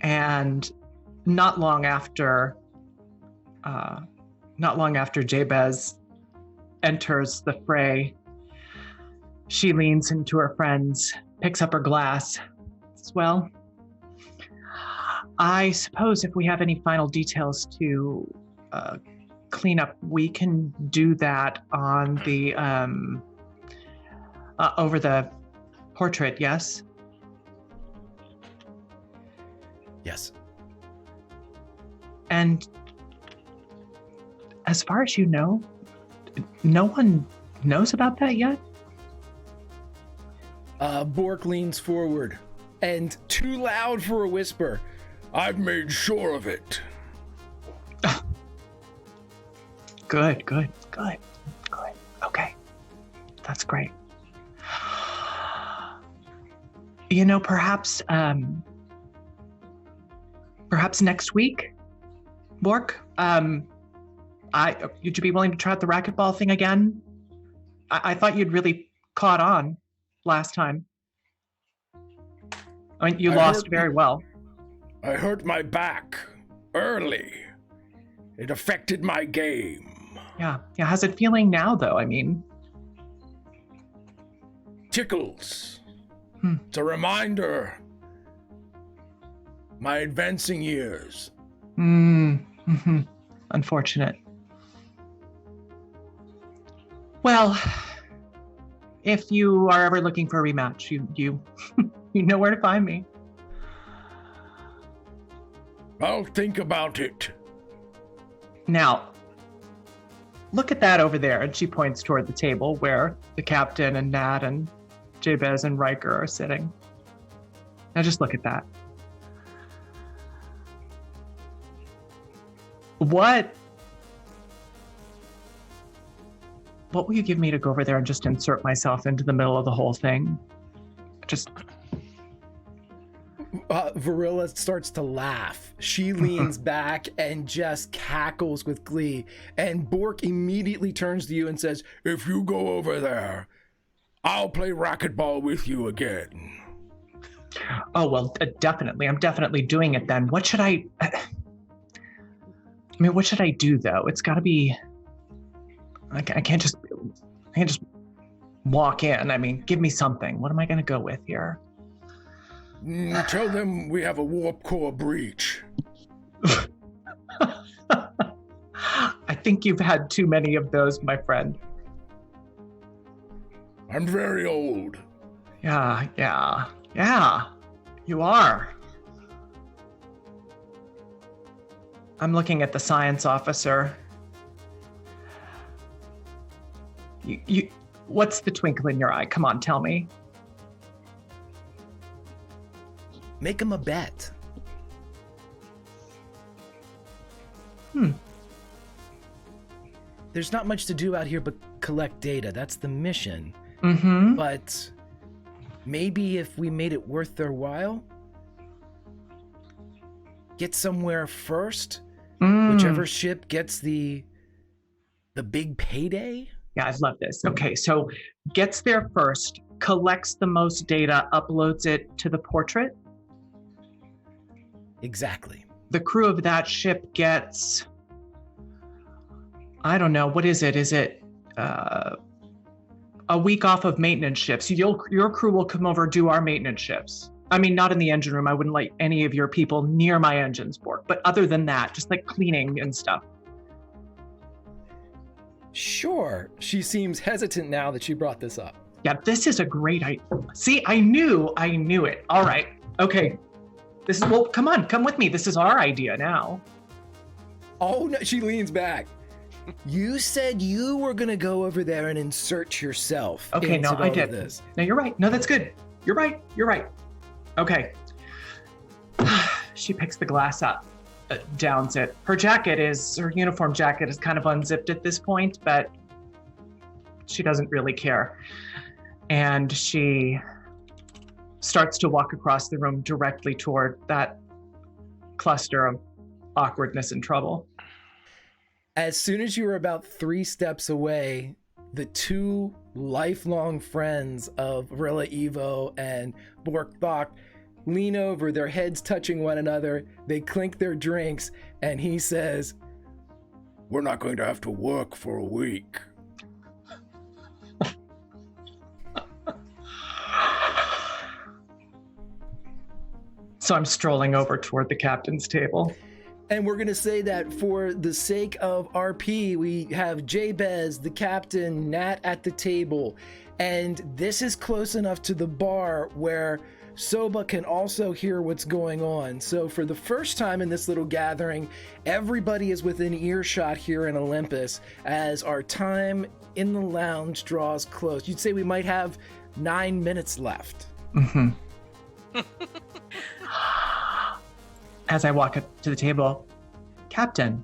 And not long after Jabez enters the fray, she leans into her friends, picks up her glass. Says, well, I suppose if we have any final details to clean up, we can do that on the over the portrait, yes? Yes. And as far as you know, no one knows about that yet? Bork leans forward, and too loud for a whisper, I've made sure of it. Good. Okay. That's great. You know, perhaps next week, Bork, would you be willing to try out the racquetball thing again? I thought you'd really caught on last time. I mean, you lost very well. I hurt my back early. It affected my game. Yeah. How's it feeling now, though? I mean, tickles. It's a reminder. My advancing years. Unfortunate. Well, if you are ever looking for a rematch, you know where to find me. I'll think about it. Now, look at that over there. And she points toward the table where the captain and Nat and Jabez and Riker are sitting. Now just look at that. What will you give me to go over there and just insert myself into the middle of the whole thing? Just... Varilla starts to laugh. She leans back and just cackles with glee. And Bork immediately turns to you and says, if you go over there, I'll play racquetball with you again. Oh, well, definitely. I'm definitely doing it then. What should I what should I do though? It's got to be. I can't just walk in. I mean, give me something. What am I going to go with here? Tell them we have a warp core breach. I think you've had too many of those, my friend. I'm very old. Yeah. You are. I'm looking at the science officer. You what's the twinkle in your eye? Come on, tell me. Make him a bet. There's not much to do out here but collect data. That's the mission. Mm-hmm. But maybe if we made it worth their while, get somewhere first, whichever ship gets the big payday. Yeah, I love this. Okay, so gets there first, collects the most data, uploads it to the portrait. Exactly. The crew of that ship gets, I don't know, what is it? Is it a week off of maintenance shifts? Your crew will come over, do our maintenance shifts. I mean, not in the engine room. I wouldn't let any of your people near my engines board. But other than that, just like cleaning and stuff. Sure. She seems hesitant now that you brought this up. Yeah, this is a great idea. See, I knew it. All right. Okay. Well, come on, come with me. This is our idea now. Oh, no, she leans back. You said you were going to go over there and insert yourself. Okay, no, I did. This. No, you're right. No, that's good. You're right. Okay. She picks the glass up, downs it. Her uniform jacket is kind of unzipped at this point, but she doesn't really care. And she starts to walk across the room directly toward that cluster of awkwardness and trouble. As soon as you were about 3 steps away, the 2 lifelong friends of Rilla Evo and Bork Bach lean over, their heads touching one another. They clink their drinks, and he says, "We're not going to have to work for a week." So I'm strolling over toward the captain's table. And we're going to say that for the sake of RP, we have Jabez, the captain, Nat at the table. And this is close enough to the bar where Soba can also hear what's going on. So for the first time in this little gathering, everybody is within earshot here in Olympus as our time in the lounge draws close. You'd say we might have 9 minutes left. Mm-hmm. As I walk up to the table, Captain.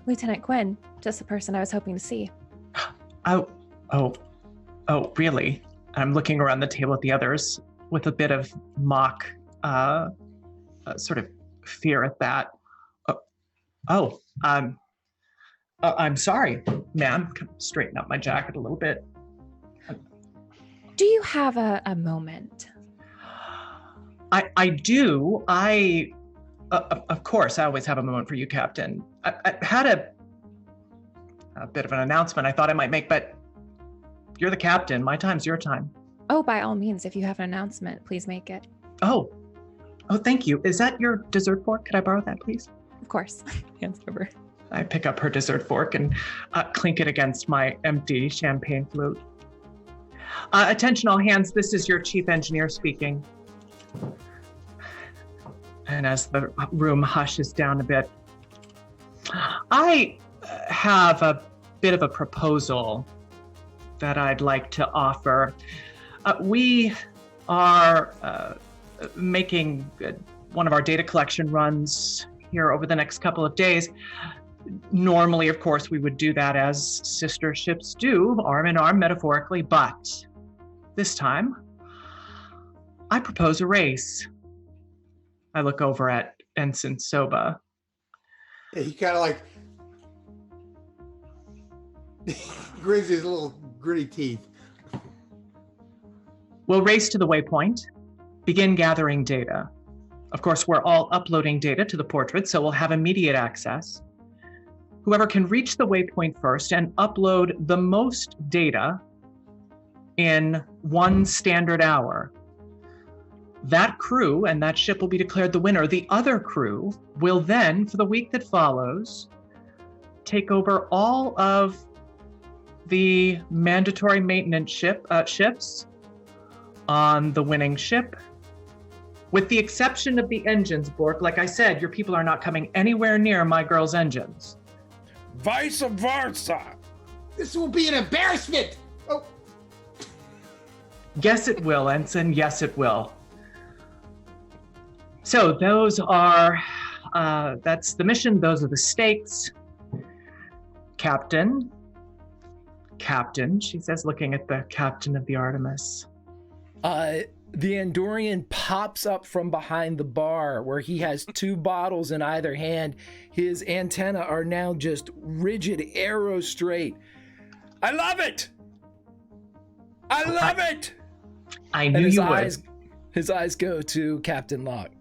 Lieutenant Quinn, just the person I was hoping to see. Oh, really? I'm looking around the table at the others with a bit of mock, sort of fear at that. I'm sorry, ma'am. Straighten up my jacket a little bit. Do you have a moment? I do. Of course, I always have a moment for you, Captain. I had a bit of an announcement I thought I might make, but you're the captain. My time's your time. Oh, by all means, if you have an announcement, please make it. Oh, thank you. Is that your dessert fork? Could I borrow that, please? Of course. Hands over. I pick up her dessert fork and clink it against my empty champagne flute. Attention all hands, this is your chief engineer speaking. And as the room hushes down a bit, I have a bit of a proposal that I'd like to offer. We are making one of our data collection runs here over the next couple of days. Normally, of course, we would do that as sister ships do, arm in arm, metaphorically, but this time, I propose a race. I look over at Ensign Soba. Yeah, he kind of like grins his little gritty teeth. We'll race to the waypoint, begin gathering data. Of course, we're all uploading data to the portrait, so we'll have immediate access. Whoever can reach the waypoint first and upload the most data in 1 standard hour, that crew and that ship will be declared the winner. The other crew will then, for the week that follows, take over all of the mandatory maintenance ships on the winning ship, with the exception of the engines, Bork. Like I said, your people are not coming anywhere near my girl's engines. Vice versa. This will be an embarrassment. Oh, Yes, it will, Ensign. Yes, it will. So those are, that's the mission. Those are the stakes. Captain, she says, looking at the captain of the Artemis. The Andorian pops up from behind the bar where he has 2 bottles in either hand. His antennae are now just rigid, arrow straight. I love it! I love it! I And knew his you eyes, would. his eyes go to Captain Locke.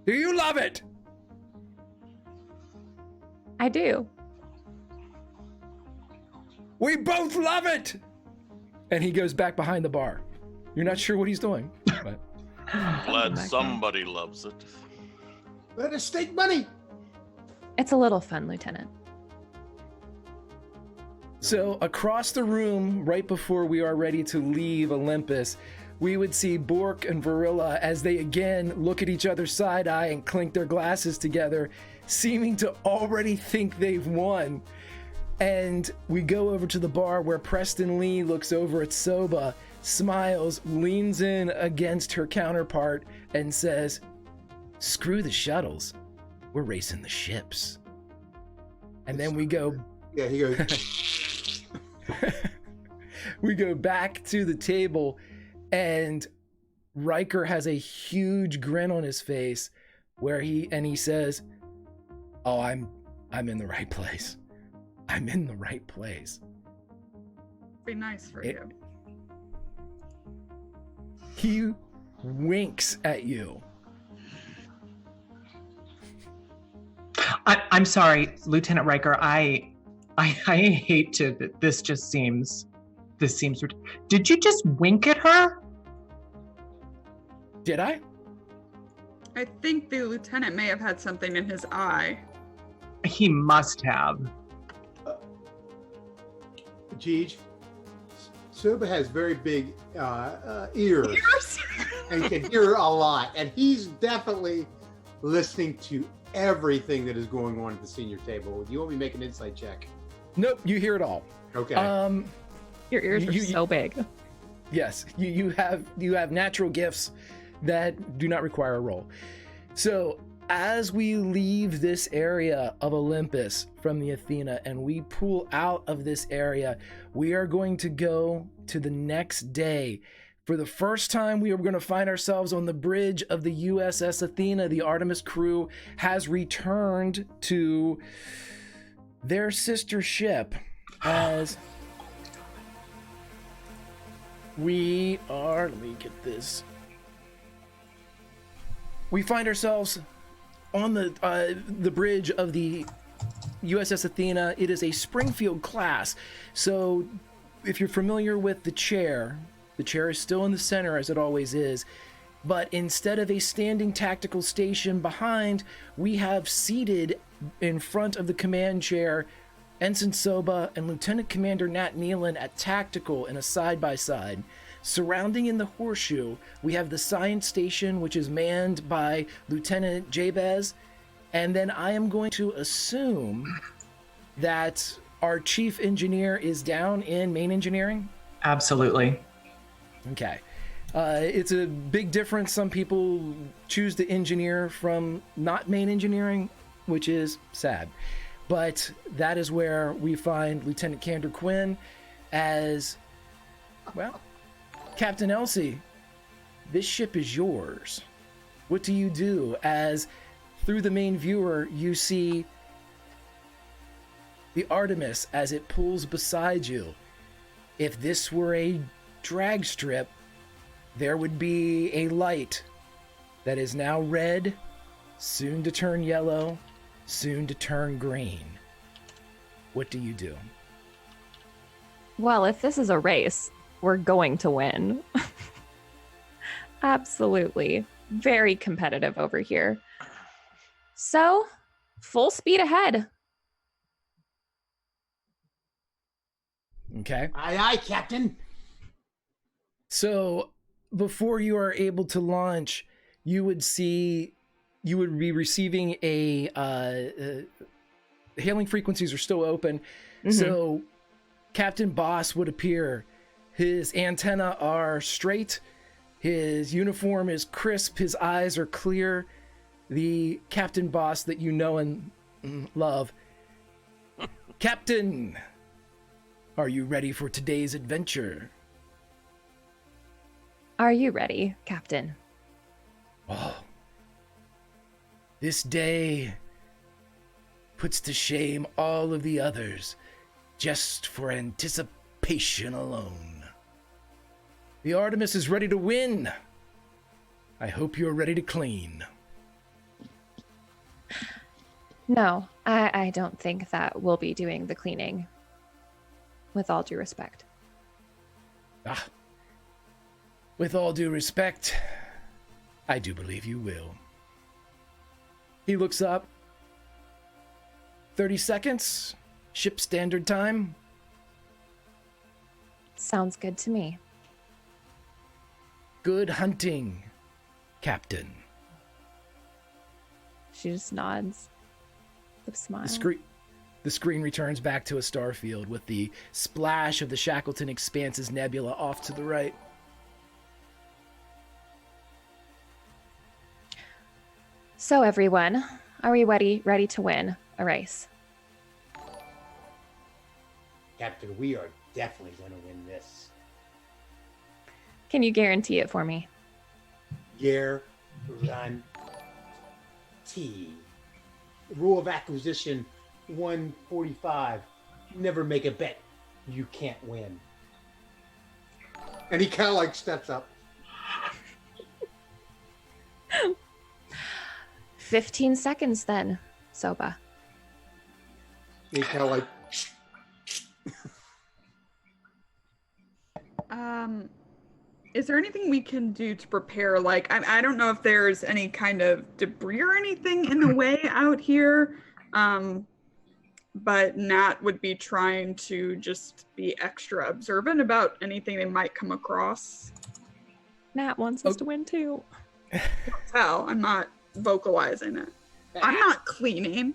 Do you love it? I do. We both love it! And he goes back behind the bar. You're not sure what he's doing, but Glad somebody loves it. let us take money. It's a little fun, Lieutenant. So across the room, right before we are ready to leave Olympus, we would see Bork and Varilla as they again look at each other side-eye and clink their glasses together, seeming to already think they've won. And we go over to the bar where Preston Lee looks over at Soba, smiles, leans in against her counterpart, and says, "Screw the shuttles. We're racing the ships." And then we go Yeah, he goes. we go back to the table, and Riker has a huge grin on his face where he says, "Oh, I'm in the right place. I'm in the right place." Be nice for It- you. He winks at you. I'm sorry, Lieutenant Riker. I hate to. This seems. Did you just wink at her? Did I? I think the lieutenant may have had something in his eye. He must have. Jeej, Soba has very big ears and can hear a lot, and he's definitely listening to everything that is going on at the senior table. You want me to make an insight check? Nope, you hear it all. Okay. Your ears are You- so big. Yes, you have natural gifts that do not require a roll. So as we leave this area of Olympus from the Athena and we pull out of this area, we are going to go to the next day. For the first time, we are going to find ourselves on the bridge of the USS Athena. The Artemis crew has returned to their sister ship as we are, let me get this. We find ourselves on the bridge of the USS Athena. It is a Springfield class. So if you're familiar with the chair is still in the center as it always is. But instead of a standing tactical station behind, we have seated in front of the command chair Ensign Soba and Lieutenant Commander Nat Nealon at tactical in a side-by-side. Surrounding in the horseshoe, we have the science station, which is manned by Lieutenant Jabez. And then I am going to assume that our chief engineer is down in main engineering. Absolutely. Okay. It's a big difference. Some people choose to engineer from not main engineering, which is sad. But that is where we find Lieutenant Kander Quinn as, well, Captain Elsie, this ship is yours. What do you do as through the main viewer you see the Artemis as it pulls beside you? If this were a drag strip, there would be a light that is now red, soon to turn yellow, soon to turn green. What do you do? Well, if this is a race, we're going to win. Absolutely. Very competitive over here. So, full speed ahead. Okay. Aye, aye, Captain. So, before you are able to launch, you would be receiving hailing frequencies are still open. Mm-hmm. So, Captain Boss would appear. His antennae are straight. His uniform is crisp. His eyes are clear. The Captain Boss that you know and love. Captain, are you ready for today's adventure? Are you ready, Captain? Oh, this day puts to shame all of the others just for anticipation alone. The Artemis is ready to win. I hope you're ready to clean. No, I don't think that we'll be doing the cleaning. With all due respect. With all due respect, I do believe you will. He looks up. 30 seconds. Ship standard time. Sounds good to me. Good hunting, Captain. She just nods. With a smile. The screen returns back to a star field with the splash of the Shackleton Expanse's nebula off to the right. So everyone, are we ready to win a race? Captain, we are definitely going to win this. Can you guarantee it for me? Guarantee. Rule of acquisition 145. Never make a bet you can't win. And he kind of like steps up. 15 seconds then, Soba. He kind of like... Is there anything we can do to prepare? Like, I don't know if there's any kind of debris or anything in the way out here. But Nat would be trying to just be extra observant about anything they might come across. Nat wants us to win too. Tell, I'm not vocalizing it. I'm not cleaning.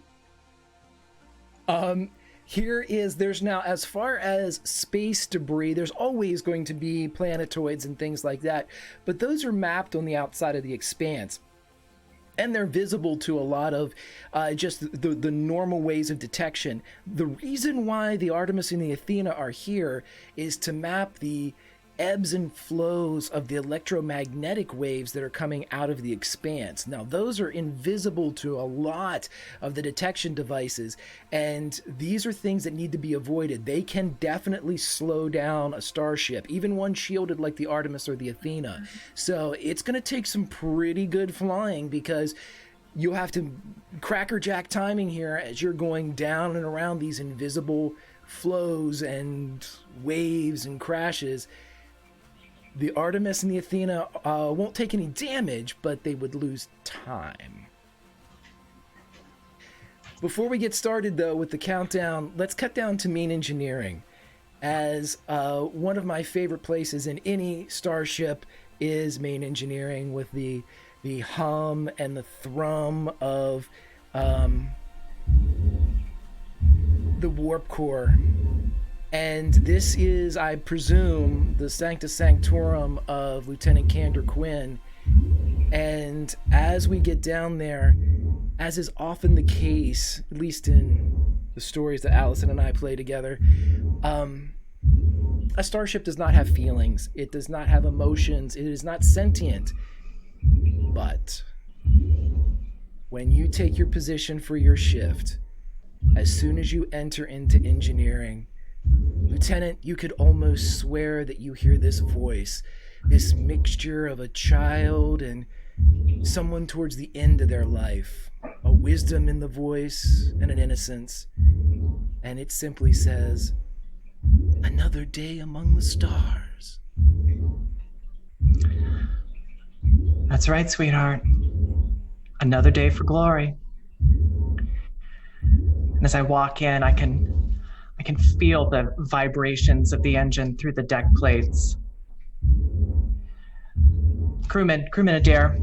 There's now, as far as space debris, there's always going to be planetoids and things like that, but those are mapped on the outside of the Expanse. And they're visible to a lot of just the normal ways of detection. The reason why the Artemis and the Athena are here is to map the ebbs and flows of the electromagnetic waves that are coming out of the Expanse. Now, those are invisible to a lot of the detection devices, and these are things that need to be avoided. They can definitely slow down a starship, even one shielded like the Artemis or the Athena. So it's going to take some pretty good flying, because you'll have to crackerjack timing here as you're going down and around these invisible flows and waves and crashes. The Artemis and the Athena won't take any damage, but they would lose time. Before we get started, though, with the countdown, let's cut down to main engineering, as one of my favorite places in any starship is main engineering, with the hum and the thrum of the warp core. And this is, I presume, the Sancta Sanctorum of Lieutenant Kander Quinn. And as we get down there, as is often the case, at least in the stories that Allison and I play together, a starship does not have feelings. It does not have emotions. It is not sentient. But when you take your position for your shift, as soon as you enter into engineering, Lieutenant, you could almost swear that you hear this voice this mixture of a child and someone towards the end of their life. A wisdom in the voice and an innocence. And it simply says, "Another day among the stars." That's right, sweetheart. Another day for glory. And as I walk in, I can feel the vibrations of the engine through the deck plates. Crewman Adair,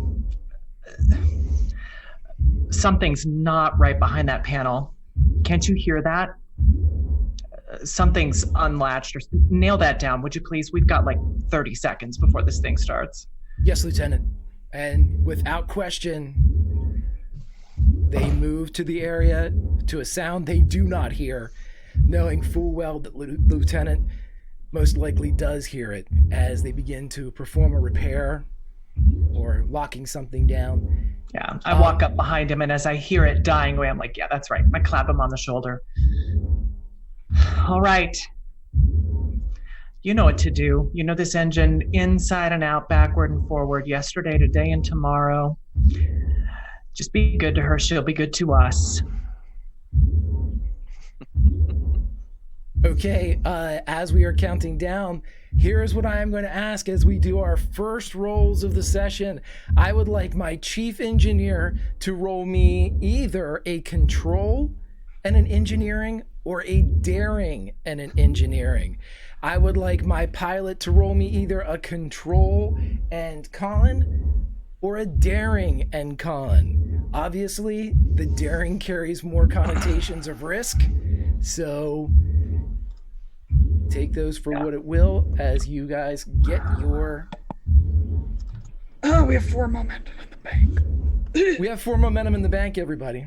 something's not right behind that panel. Can't you hear that? Something's unlatched. Or nail that down, would you please? We've got like 30 seconds before this thing starts. Yes, Lieutenant. And without question, they move to the area to a sound they do not hear, knowing full well that Lieutenant most likely does hear it as they begin to perform a repair or locking something down. Yeah, I walk up behind him, and as I hear it dying away, I'm like, yeah, that's right. I clap him on the shoulder. All right. You know what to do. You know this engine inside and out, backward and forward, yesterday, today, and tomorrow. Just be good to her. She'll be good to us. Okay, as we are counting down, here's what I am going to ask as we do our first rolls of the session. I would like my chief engineer to roll me either a control and an engineering or a daring and an engineering. I would like my pilot to roll me either a control and con or a daring and con. Obviously, the daring carries more connotations of risk, so take those for what it will as you guys get your... Oh, we have 4 momentum in the bank. We have 4 momentum in the bank, everybody.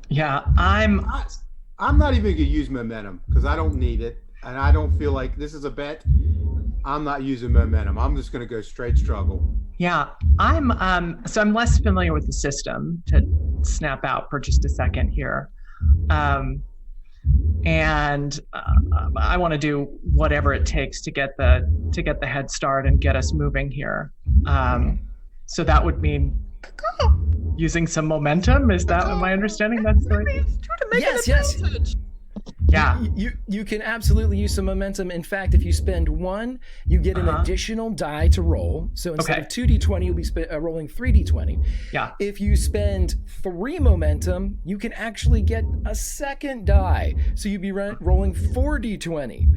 Yeah, I'm not even gonna use momentum because I don't need it, and I don't feel like this is a bet. I'm not using momentum. I'm just gonna go straight struggle. Yeah, I'm less familiar with the system, to snap out for just a second here. And I want to do whatever it takes to get the head start and get us moving here. So that would mean using some momentum. Is that my understanding? That's the right. Yes. Yeah. You can absolutely use some momentum. In fact, if you spend 1, you get an additional die to roll. So instead of 2d20, you'll be rolling 3d20. Yeah. If you spend 3 momentum, you can actually get a second die. So you'd be rolling 4d20.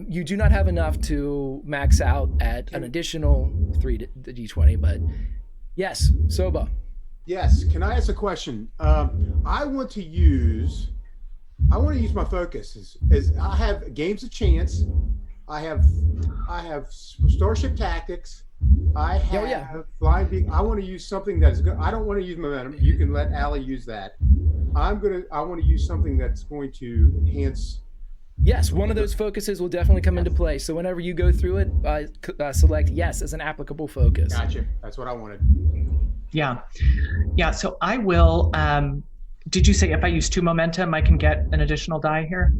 You do not have enough to max out at an additional 3d20, but yes, Soba. Yes. Can I ask a question? I want to use my focus. Is I have games of chance. I have Starship Tactics. I have Flying Bee. I want to use something that's good. I don't want to use momentum. You can let Allie use that. I want to use something that's going to enhance. Yes, one of those focuses will definitely come into play. So whenever you go through it, select yes as an applicable focus. Gotcha. That's what I wanted. Yeah. So I will. Did you say if I use 2 momentum, I can get an additional die here?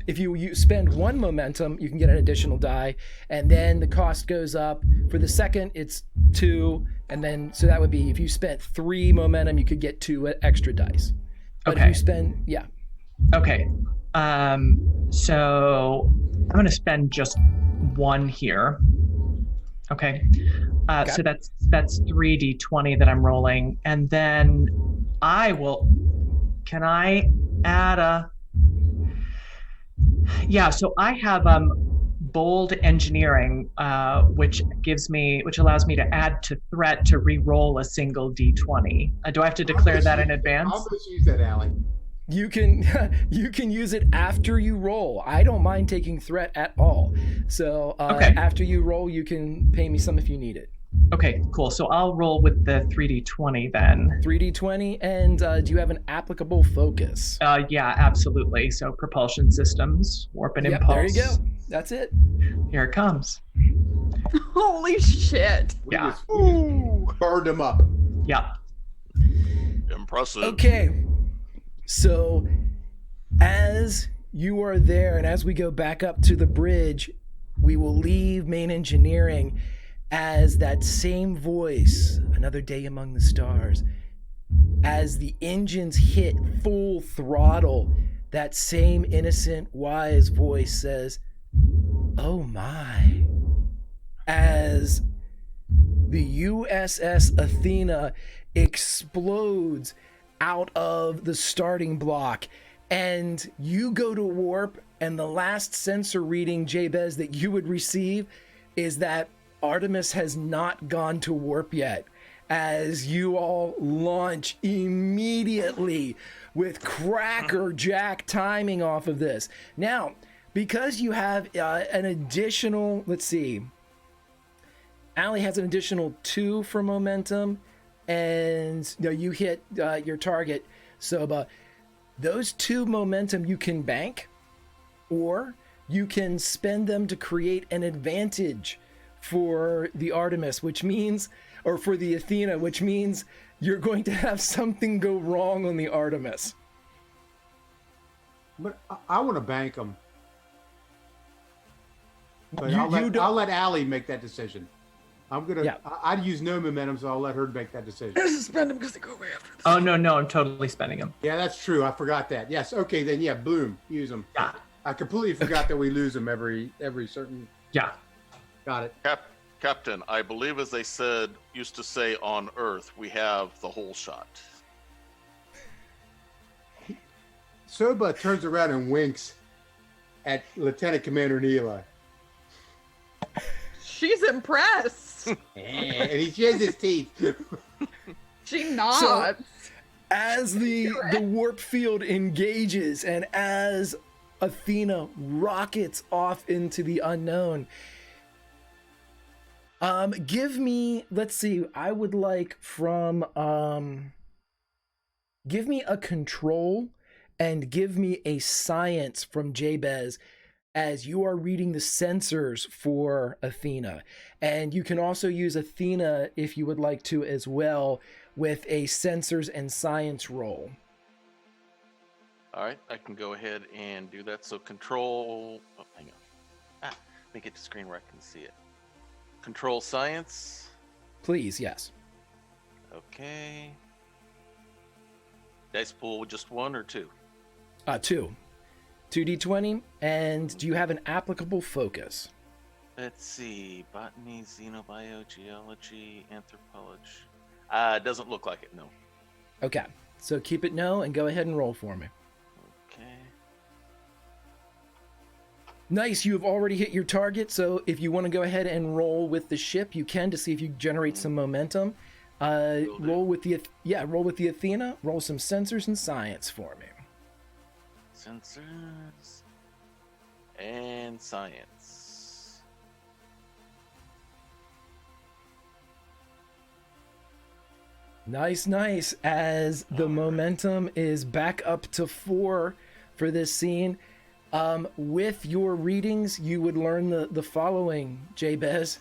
If you spend 1 momentum, you can get an additional die, and then the cost goes up. For the second, it's 2, and then so that would be if you spent 3 momentum, you could get 2 extra dice. But if you spend, Okay. So I'm going to spend just 1 here. Okay. So that's 3d20 that I'm rolling, and then I will. Can I add a? Yeah. So I have bold engineering, which allows me to add to threat to re-roll a single d20. Do I have to declare that in advance? I'll just use that, Allie. You can use it after you roll. I don't mind taking threat at all. So after you roll, you can pay me some if you need it. Okay, cool. So I'll roll with the 3d20 then. 3d20, and do you have an applicable focus? Yeah, absolutely. So propulsion systems, warp and impulse. There you go. That's it. Here it comes. Holy shit. We just burned them up. Yeah. Impressive. Okay. So as you are there and as we go back up to the bridge, we will leave main engineering as that same voice, another day among the stars, as the engines hit full throttle, that same innocent, wise voice says, "Oh my," as the USS Athena explodes out of the starting block, and you go to warp, and the last sensor reading, Jabez, that you would receive is that Artemis has not gone to warp yet, as you all launch immediately with crackerjack timing off of this. Now, because you have an additional, let's see, Allie has an additional 2 for momentum, and you hit your target, Soba. Those 2 momentum you can bank, or you can spend them to create an advantage for the Artemis, which means, or for the Athena, which means you're going to have something go wrong on the Artemis. But I want to bank them. But You- I'll let, you don't- I'll let Allie make that decision. I'm gonna. Yeah. I'd use no momentum, so I'll let her make that decision. Spend them because they go away after this. Oh, no, I'm totally spending them. Yeah, that's true. I forgot that. Yes. Okay, then yeah, boom, use them. Yeah. I completely forgot that we lose them every certain. Yeah. Got it. Captain, I believe as they used to say on Earth, we have the whole shot. Soba turns around and winks at Lieutenant Commander Neela. She's impressed. And he sheds his teeth. She nods. As the warp field engages and as Athena rockets off into the unknown, give me, let's see, I would like from, give me a control and give me a science from Jabez as you are reading the sensors for Athena. And you can also use Athena if you would like to as well with a sensors and science roll. All right, I can go ahead and do that. So control, oh, hang on. Let me get to screen where I can see it. Control science. Please, yes. Okay. Dice pool with just 1 or 2? 2. 2d20. And do you have an applicable focus? Let's see. Botany, xenobiology, anthropology. It doesn't look like it, no. Okay, so keep it no and go ahead and roll for me. Okay. Nice, you have already hit your target, so if you want to go ahead and roll with the ship, you can to see if you generate some momentum. Roll with the Athena, roll some sensors and science for me. Sensors and science. Nice, as the momentum is back up to 4 for this scene. With your readings, you would learn the following, Jabez.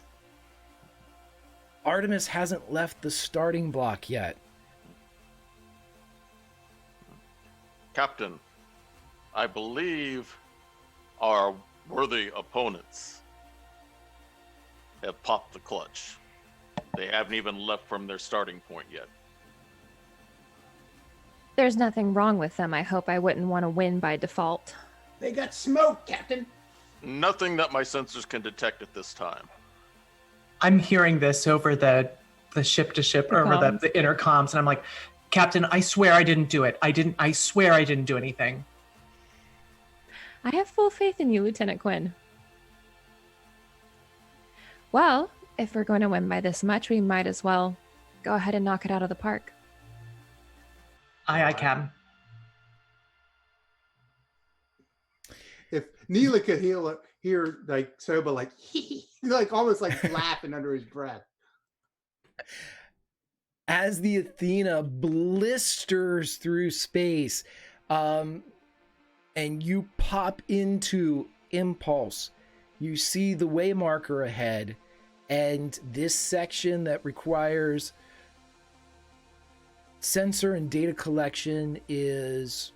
Artemis hasn't left the starting block yet. Captain, I believe our worthy opponents have popped the clutch. They haven't even left from their starting point yet. There's nothing wrong with them. I hope I wouldn't want to win by default. They got smoked, Captain. Nothing that my sensors can detect at this time. I'm hearing this over the ship to ship or over the intercoms, and I'm like, Captain, I swear I didn't do it. I swear I didn't do anything. I have full faith in you, Lieutenant Quinn. Well, if we're going to win by this much, we might as well go ahead and knock it out of the park. Aye, Captain. If Neela could hear like Soba like like almost like laughing under his breath. As the Athena blisters through space, and you pop into Impulse, you see the way marker ahead, and this section that requires sensor and data collection is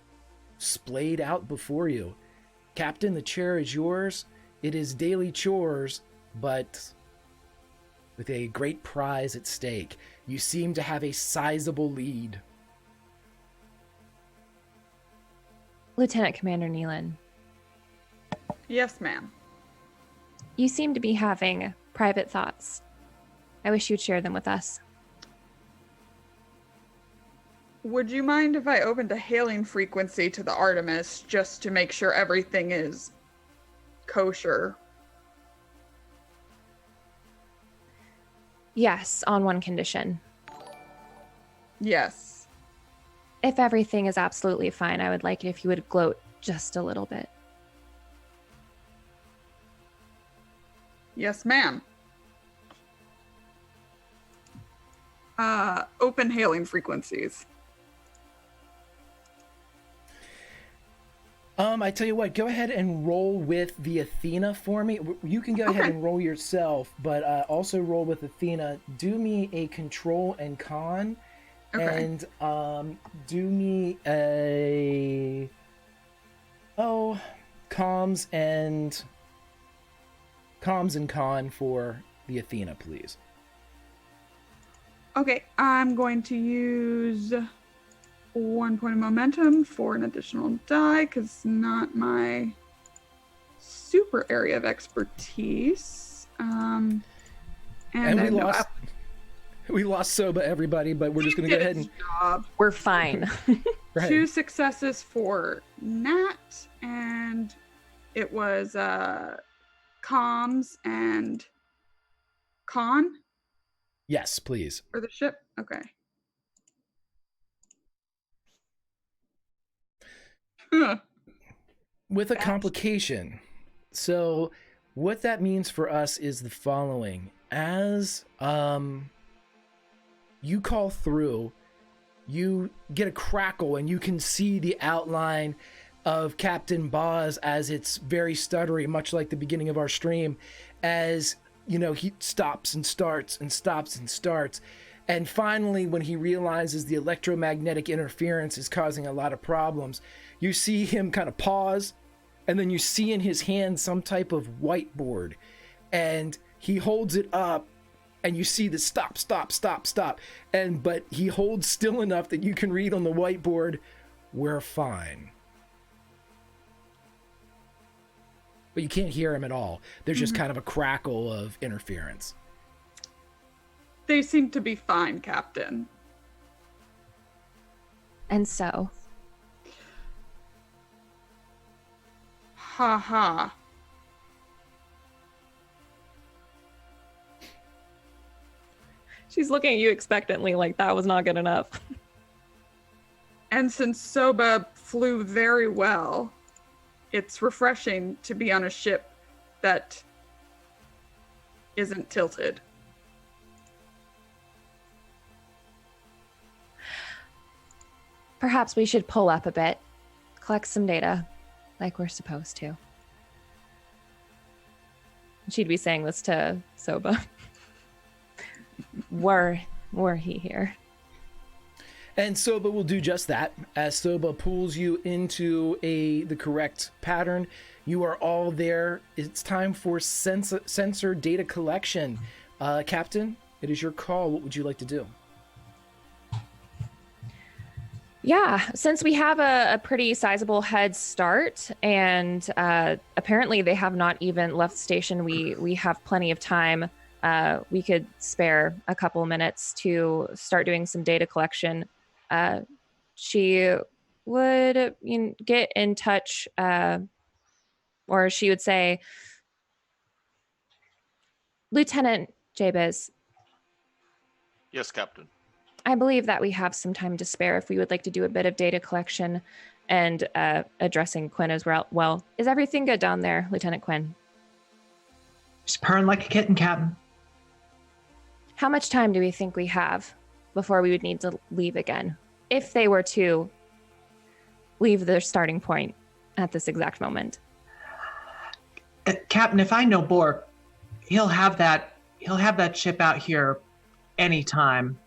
splayed out before you. Captain, the chair is yours. It is daily chores, but with a great prize at stake. You seem to have a sizable lead. Lieutenant Commander Neelan, Yes, ma'am. you seem to be having private thoughts. I wish you'd share them with us. Would you mind if I opened a hailing frequency to the Artemis just to make sure everything is kosher? Yes, on one condition. Yes. If everything is absolutely fine, I would like it if you would gloat just a little bit. Yes, ma'am. Open hailing frequencies. I tell you what, go ahead and roll with the Athena for me. You can go ahead and roll yourself, but also roll with Athena. Do me a control and con, and do me a comms and con for the Athena, please. Okay, I'm going to use 1 point of momentum for an additional die because it's not my super area of expertise. And we lost Soba, everybody, but we're just going to go ahead and job. We're fine. Right. 2 successes for Nat, and it was comms and con Yes, please. for the ship. Okay. With a complication. So what that means for us is the following. As you call through, you get a crackle and you can see the outline of Captain Boz as it's very stuttery, much like the beginning of our stream, as you know, he stops and starts and stops and starts. And finally, when he realizes the electromagnetic interference is causing a lot of problems, you see him kind of pause, and then you see in his hand some type of whiteboard, and he holds it up, and you see the stop, stop, stop, stop. But he holds still enough that you can read on the whiteboard, "We're fine." But you can't hear him at all. There's just kind of a crackle of interference. They seem to be fine, Captain. And so, Ha ha. she's looking at you expectantly like that was not good enough. And since Soba flew very well, it's refreshing to be on a ship that isn't tilted. Perhaps we should pull up a bit, collect some data, like we're supposed to. She'd be saying this to Soba. Were he here? And Soba will do just that. As Soba pulls you into the correct pattern, you are all there. It's time for sensor data collection. Captain, it is your call. What would you like to do? Yeah, since we have a pretty sizable head start, and apparently they have not even left the station, we have plenty of time. We could spare a couple minutes to start doing some data collection. She would get in touch, or she would say, "Lieutenant Jabez." Yes, Captain. I believe that we have some time to spare if we would like to do a bit of data collection and addressing Quinn as well. Is everything good down there, Lieutenant Quinn? She's purring like a kitten, Captain. How much time do we think we have before we would need to leave again, if they were to leave their starting point at this exact moment? Captain, if I know Bork, he'll have that ship out here anytime.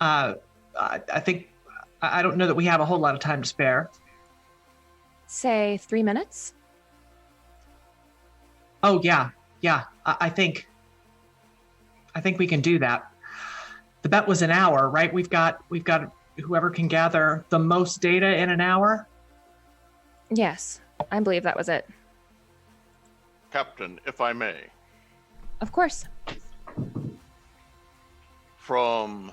I think I don't know that we have a whole lot of time to spare. Say 3 minutes? Oh yeah. I think we can do that. The bet was an hour, right? We've got whoever can gather the most data in an hour. Yes, I believe that was it. Captain, if I may, Of course. from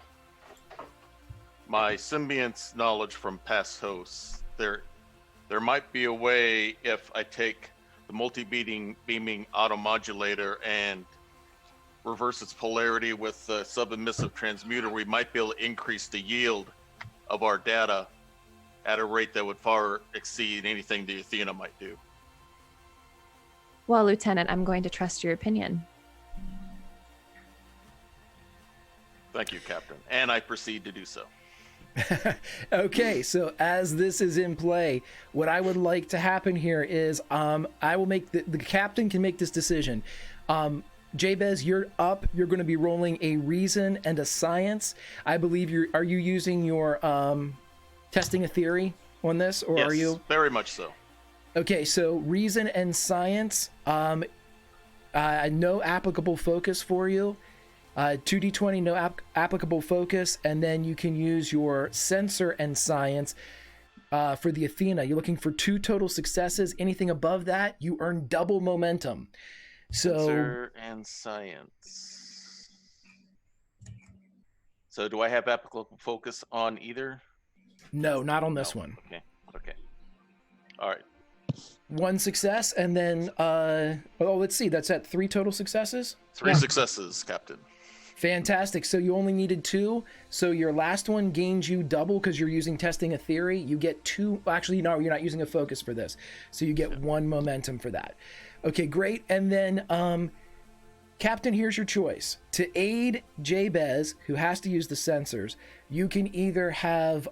my symbiont's knowledge from past hosts, there might be a way if I take the multi-beaming automodulator and reverse its polarity with the sub-emissive transmuter, we might be able to increase the yield of our data at a rate that would far exceed anything the Athena might do. Well, Lieutenant, I'm going to trust your opinion. Thank you, Captain. And I proceed to do so. Okay, so as this is in play, what I would like to happen here is I will make the captain can make this decision. Jabez, you're up. You're going to be rolling a reason and a science. I believe are you using your testing a theory on this, or yes, are you? Very much so. Okay, so reason and science. No applicable focus for you. 2d20, no applicable focus, and then you can use your sensor and science for the Athena. You're looking for 2 total successes. Anything above that, you earn double momentum. So Sensor and science. So do I have applicable focus on either? no, not on this one. Okay. All right. 1 success, and then let's see, that's at 3 total successes. 3 successes, Captain. Fantastic. So you only needed 2. So your last one gains you double because you're using testing a theory. You get 2. Actually, no, you're not using a focus for this. So you get 1 momentum for that. Okay, great. And then, Captain, here's your choice. To aid Jabez, who has to use the sensors, you can either have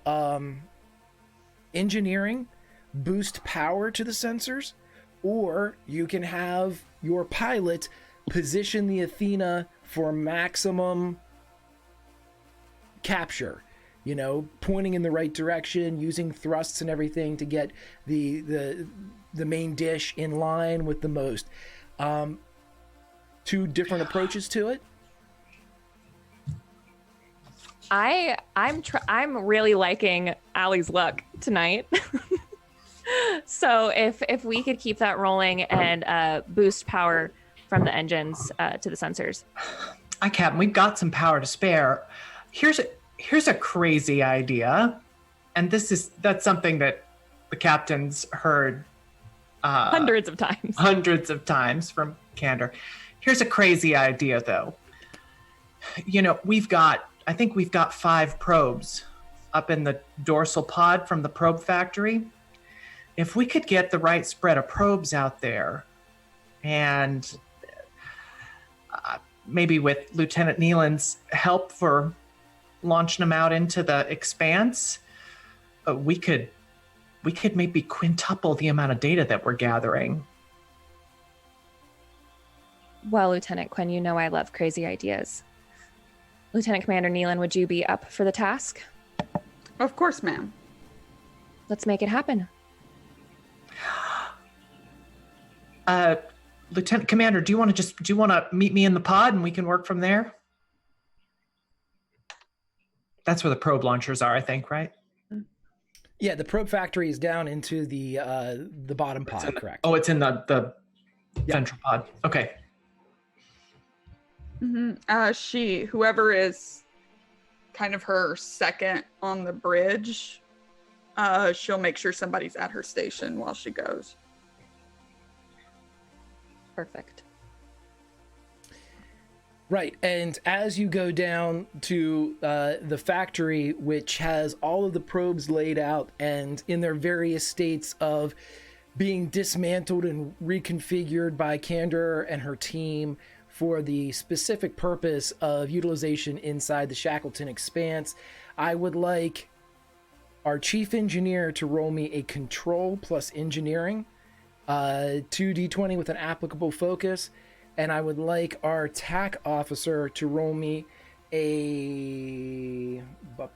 engineering boost power to the sensors, or you can have your pilot position the Athena for maximum capture, pointing in the right direction, using thrusts and everything to get the main dish in line with the most. 2 different approaches to it. I'm really liking Allie's luck tonight. So if we could keep that rolling and boost power from the engines to the sensors. Captain, we've got some power to spare. Here's a crazy idea, and that's something that the captain's heard hundreds of times from Candor. Here's a crazy idea, though. I think we've got 5 probes up in the dorsal pod from the probe factory. If we could get the right spread of probes out there, and maybe with Lieutenant Nealon's help for launching them out into the Expanse, we could maybe quintuple the amount of data that we're gathering. Well, Lieutenant Quinn, you know I love crazy ideas. Lieutenant Commander Nealon, would you be up for the task? Of course, ma'am. Let's make it happen. Lieutenant Commander, do you want to meet me in the pod and we can work from there? That's where the probe launchers are, I think, right? Yeah, the probe factory is down into the bottom pod, correct? Oh, it's in the central pod. Okay. Mm-hmm. Whoever is kind of her second on the bridge, she'll make sure somebody's at her station while she goes. Perfect. Right, and as you go down to the factory, which has all of the probes laid out and in their various states of being dismantled and reconfigured by Candor and her team for the specific purpose of utilization inside the Shackleton Expanse, I would like our chief engineer to roll me a control plus engineering, 2d20 with an applicable focus, and I would like our TAC officer to roll me a... What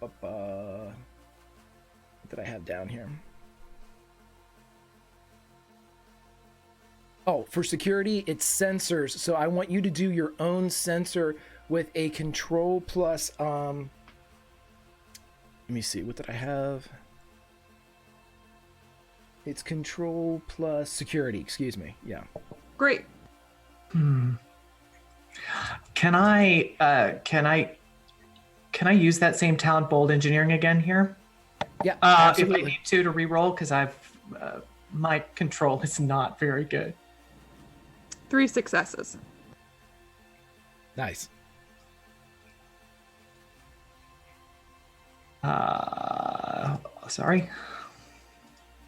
did I have down here? Oh, for security, it's sensors. So I want you to do your own sensor with a control plus, let me see, what did I have? It's control plus security, excuse me. Yeah. Great. Can I use that same talent, bold engineering, again here? Yeah, If I absolutely. need to re-roll, because my control is not very good. 3 successes. Nice. Sorry.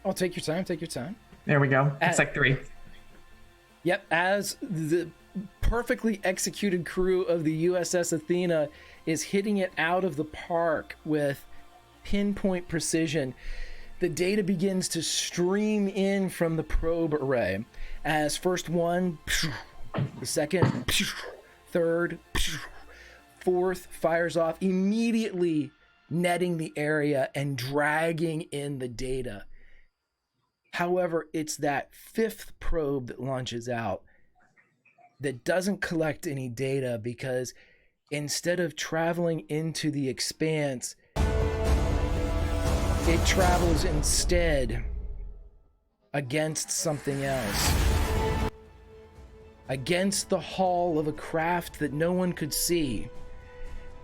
Oh, take your time, take your time. There we go. It's like 3. Yep, as the perfectly executed crew of the USS Athena is hitting it out of the park with pinpoint precision, the data begins to stream in from the probe array as first one, the second, third, fourth fires off, immediately netting the area and dragging in the data. However, it's that fifth probe that launches out that doesn't collect any data because instead of traveling into the Expanse, it travels instead against something else. Against the hull of a craft that no one could see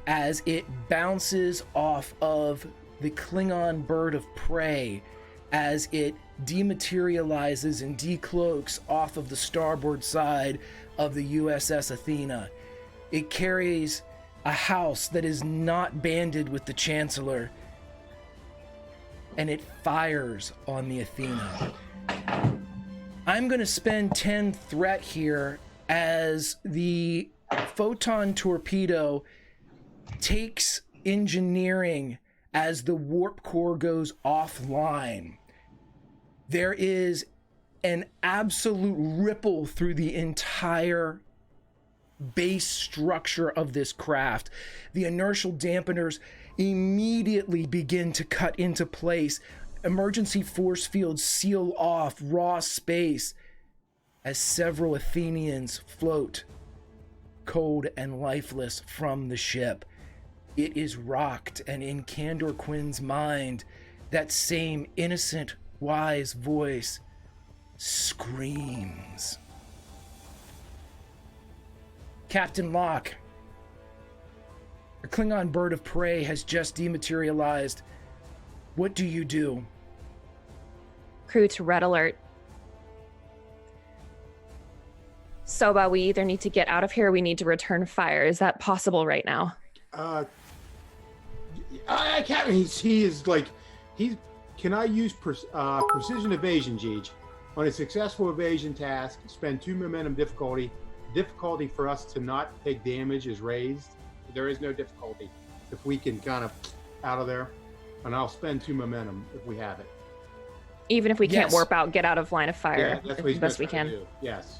as it bounces off of the Klingon bird of prey as it dematerializes and decloaks off of the starboard side of the USS Athena. It carries a house that is not banded with the Chancellor, and it fires on the Athena. I'm going to spend 10 threat here as the photon torpedo takes engineering as the warp core goes offline. There is an absolute ripple through the entire base structure of this craft. The inertial dampeners immediately begin to cut into place. Emergency force fields seal off raw space as several Athenians float cold and lifeless from the ship. It is rocked, and in Candor Quinn's mind, that same innocent, wise voice screams. Captain Locke, a Klingon bird of prey has just dematerialized. What do you do? Crew to red alert. Soba, we either need to get out of here or we need to return fire. Is that possible right now? I can't. He is like, can I use precision evasion, Jeej? On a successful evasion task, spend 2 momentum difficulty. Difficulty for us to not take damage is raised. There is no difficulty if we can kind of out of there, and I'll spend 2 momentum if we have it. Even if we can't Yes. warp out, get out of line of fire Yeah, that's what he's as best we trying to can. do. Yes.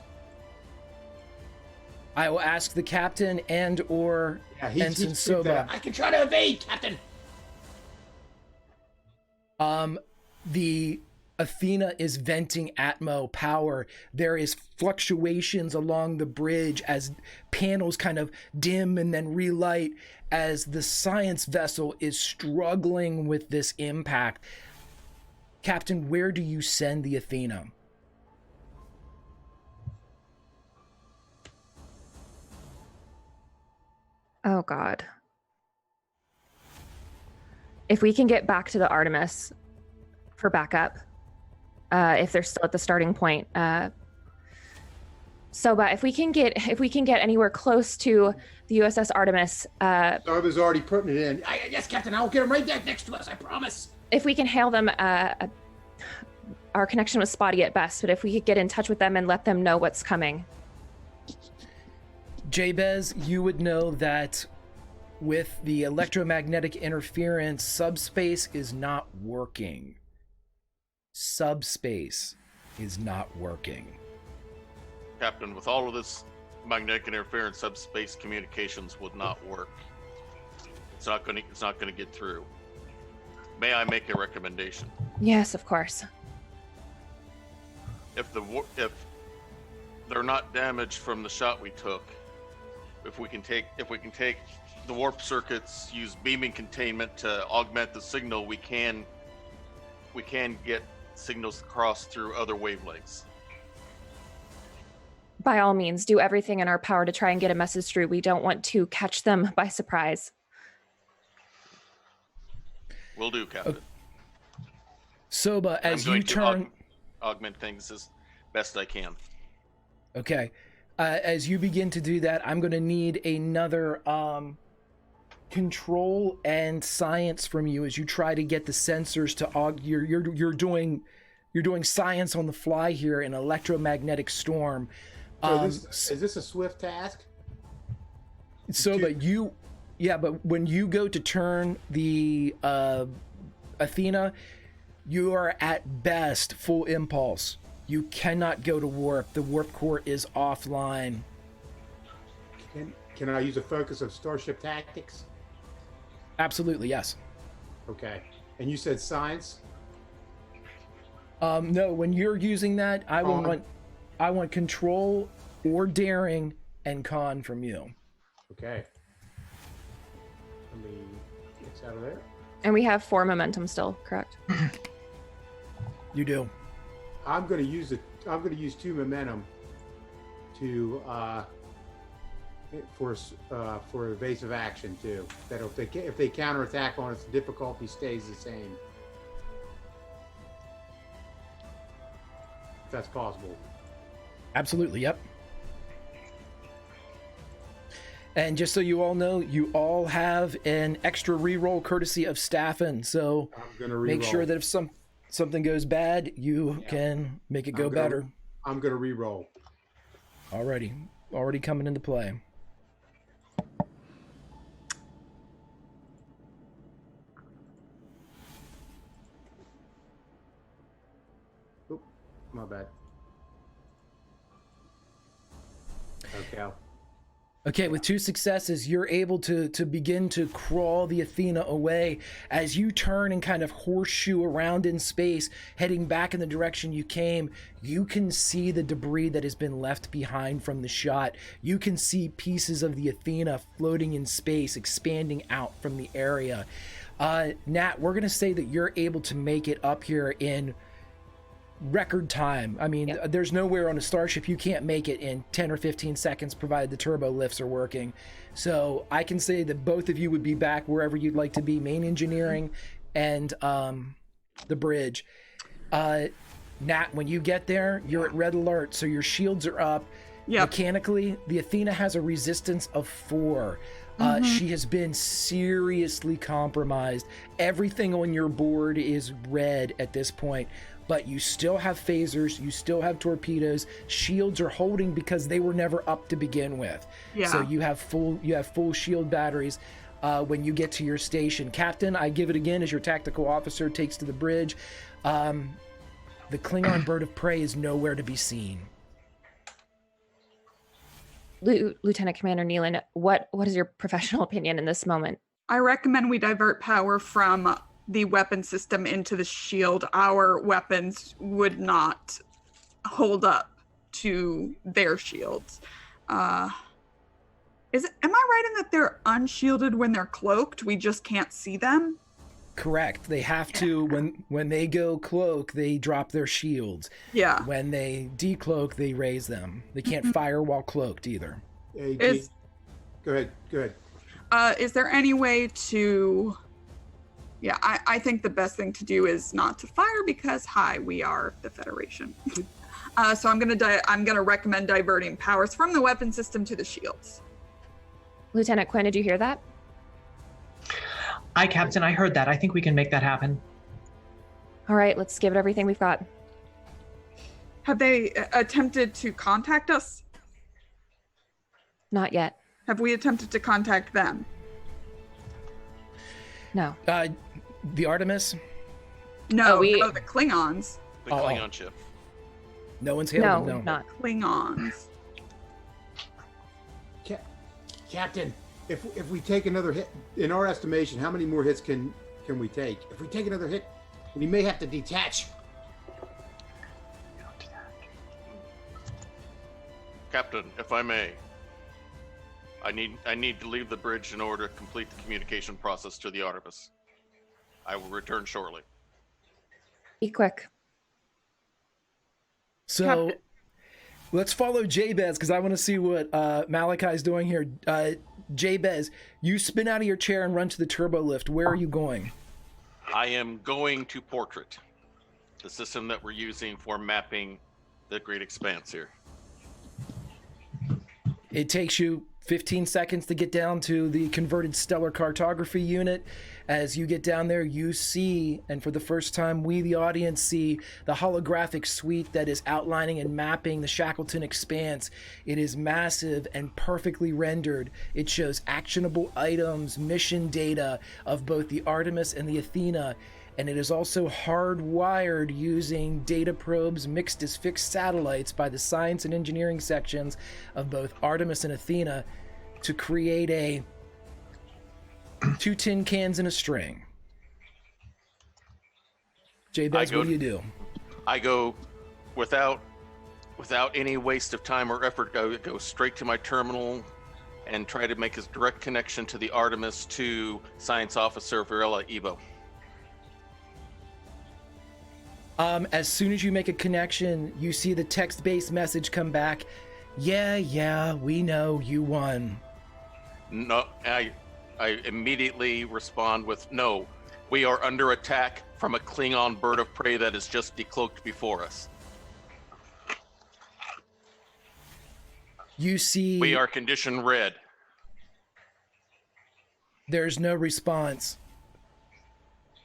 I will ask the captain and or Yeah, Ensign Soba. I can try to evade, Captain. The Athena is venting Atmo power. There is fluctuations along the bridge as panels kind of dim and then relight as the science vessel is struggling with this impact. Captain, where do you send the Athena? Oh, God. If we can get back to the Artemis for backup, if they're still at the starting point, Soba, if we can get anywhere close to the USS Artemis, Soba's already putting it in. Yes, Captain, I'll get him right there next to us, I promise. if we can hail them, our connection was spotty at best, but if we could get in touch with them and let them know what's coming. Jabez, you would know that with the electromagnetic interference, subspace is not working. Subspace is not working. Captain, with all of this magnetic interference, subspace communications would not work. It's not going to get through. May I make a recommendation? Yes, of course. If they're not damaged from the shot we took. If we can take the warp circuits, use beaming containment to augment the signal, we can get signals across through other wavelengths. By all means, do everything in our power to try and get a message through. We don't want to catch them by surprise. Will do, Captain. Soba, as I'm going you turn... to augment things as best I can. Okay. As you begin to do that, I'm going to need another control and science from you as you try to get the sensors to you're doing science on the fly here in electromagnetic storm. Is this a swift task? But when you go to turn the Athena, you are at best full impulse. You cannot go to warp. The warp core is offline. Can I use a focus of Starship Tactics? Absolutely, yes. Okay. And you said science? No, when you're using that, I want control or daring and con from you. Okay. Let me get out of there. And we have 4 momentum still, correct? You do. I'm going to use 2 momentum to for evasive action too. That if they counterattack on us, the difficulty stays the same. If that's possible. Absolutely, yep. And just so you all know, you all have an extra reroll courtesy of Staffen. So I'm gonna re-roll. Make sure that if something goes bad, you can make it go better. I'm gonna re-roll. Already coming into play. Oop, my bad. Okay. Okay, with 2 successes, you're able to begin to crawl the Athena away. As you turn and kind of horseshoe around in space, heading back in the direction you came, you can see the debris that has been left behind from the shot. You can see pieces of the Athena floating in space, expanding out from the area. Nat, we're going to say that you're able to make it up here in record time. I mean, There's nowhere on a starship you can't make it in 10 or 15 seconds provided the turbo lifts are working. So I can say that both of you would be back wherever you'd like to be, main engineering and the bridge. Nat, when you get there, you're at red alert, so your shields are up. Yep. Mechanically, the Athena has a resistance of 4. She has been seriously compromised. Everything on your board is red at this point. But you still have phasers, you still have torpedoes, shields are holding because they were never up to begin with. Yeah. So you have full shield batteries when you get to your station. Captain, I give it again as your tactical officer takes to the bridge. The Klingon bird of prey is nowhere to be seen. Lieutenant Commander Nealon, what is your professional opinion in this moment? I recommend we divert power from the weapon system into the shield. Our weapons would not hold up to their shields. Am I right in that they're unshielded when they're cloaked? We just can't see them? Correct. They have to, when they go cloak, they drop their shields. Yeah. When they decloak, they raise them. They can't fire while cloaked either. Go ahead. Is there any way to... Yeah, I think the best thing to do is not to fire because, we are the Federation. So I'm gonna recommend diverting powers from the weapon system to the shields. Lieutenant Quinn, did you hear that? Aye, Captain, I heard that. I think we can make that happen. All right, let's give it everything we've got. Have they attempted to contact us? Not yet. Have we attempted to contact them? No. The Artemis? No, the Klingons. The Klingon ship. No one's hailed them, no. Not. Klingons. Captain, if we take another hit, in our estimation, how many more hits can we take? If we take another hit, we may have to detach. Captain, if I may, I need to leave the bridge in order to complete the communication process to the Artemis. I will return shortly. Be quick. So Captain. let's follow Jabez because I want to see what Malachi's doing here. Jabez, you spin out of your chair and run to the turbo lift. Where are you going? I am going to Portrait, the system that we're using for mapping the Great Expanse here. It takes you 15 seconds to get down to the converted stellar cartography unit. As you get down there, you see, and for the first time, we, the audience, see the holographic suite that is outlining and mapping the Shackleton Expanse. It is massive and perfectly rendered. It shows actionable items, mission data of both the Artemis and the Athena, and it is also hardwired using data probes mixed as fixed satellites by the science and engineering sections of both Artemis and Athena to create a 2 tin cans in a string. Jabez, what do you do? I go without any waste of time or effort. Go straight to my terminal and try to make a direct connection to the Artemis to Science Officer Varela Evo. As soon as you make a connection, you see the text-based message come back. Yeah, we know you won. No, I immediately respond with, no, we are under attack from a Klingon bird of prey that is just decloaked before us. You see... We are condition red. There's no response.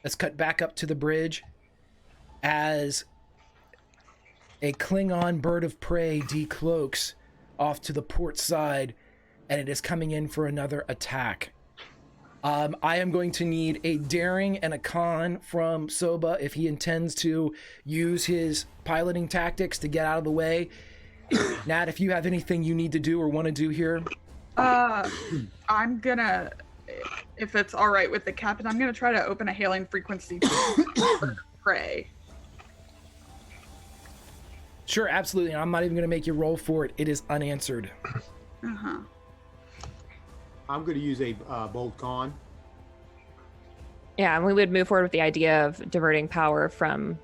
Let's cut back up to the bridge as a Klingon bird of prey decloaks off to the port side, and it is coming in for another attack. I am going to need a daring and a con from Soba if he intends to use his piloting tactics to get out of the way. Nat, if you have anything you need to do or want to do here. I'm gonna, if it's all right with the captain, I'm gonna try to open a hailing frequency to prey. Sure, absolutely. I'm not even going to make you roll for it. It is unanswered. Uh-huh. I'm going to use a bolt con. Yeah, and we would move forward with the idea of diverting power from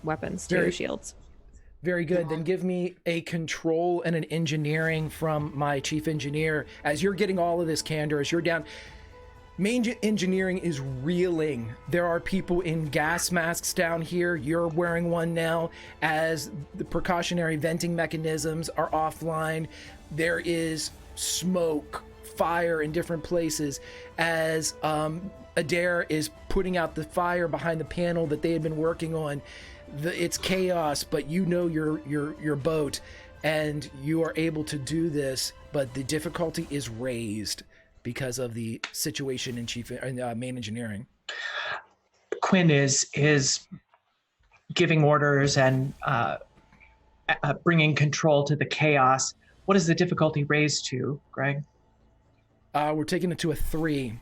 weapons to shields. Very good. Then give me a control and an engineering from my chief engineer. As you're getting all of this, Candor, as you're down... Main engineering is reeling. There are people in gas masks down here. You're wearing one now as the precautionary venting mechanisms are offline. There is smoke, fire in different places as Adair is putting out the fire behind the panel that they had been working on. It's chaos, but you know your boat and you are able to do this, but the difficulty is raised because of the situation in main engineering. Quinn is giving orders and bringing control to the chaos. What is the difficulty raised to, Greg? We're taking it to a 3.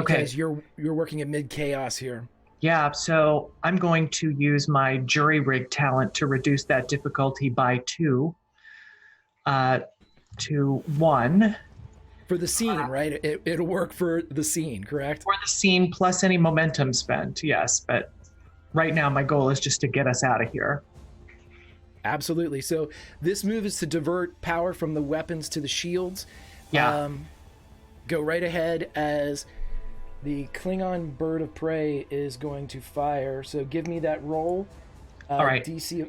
Okay. Because you're working at mid chaos here. Yeah, so I'm going to use my jury rig talent to reduce that difficulty by 2 to 1. For the scene, right? It'll work for the scene, correct? For the scene plus any momentum spent, yes. But right now my goal is just to get us out of here. Absolutely. So this move is to divert power from the weapons to the shields. Yeah. Go right ahead as the Klingon bird of prey is going to fire. So give me that roll. All right. DC.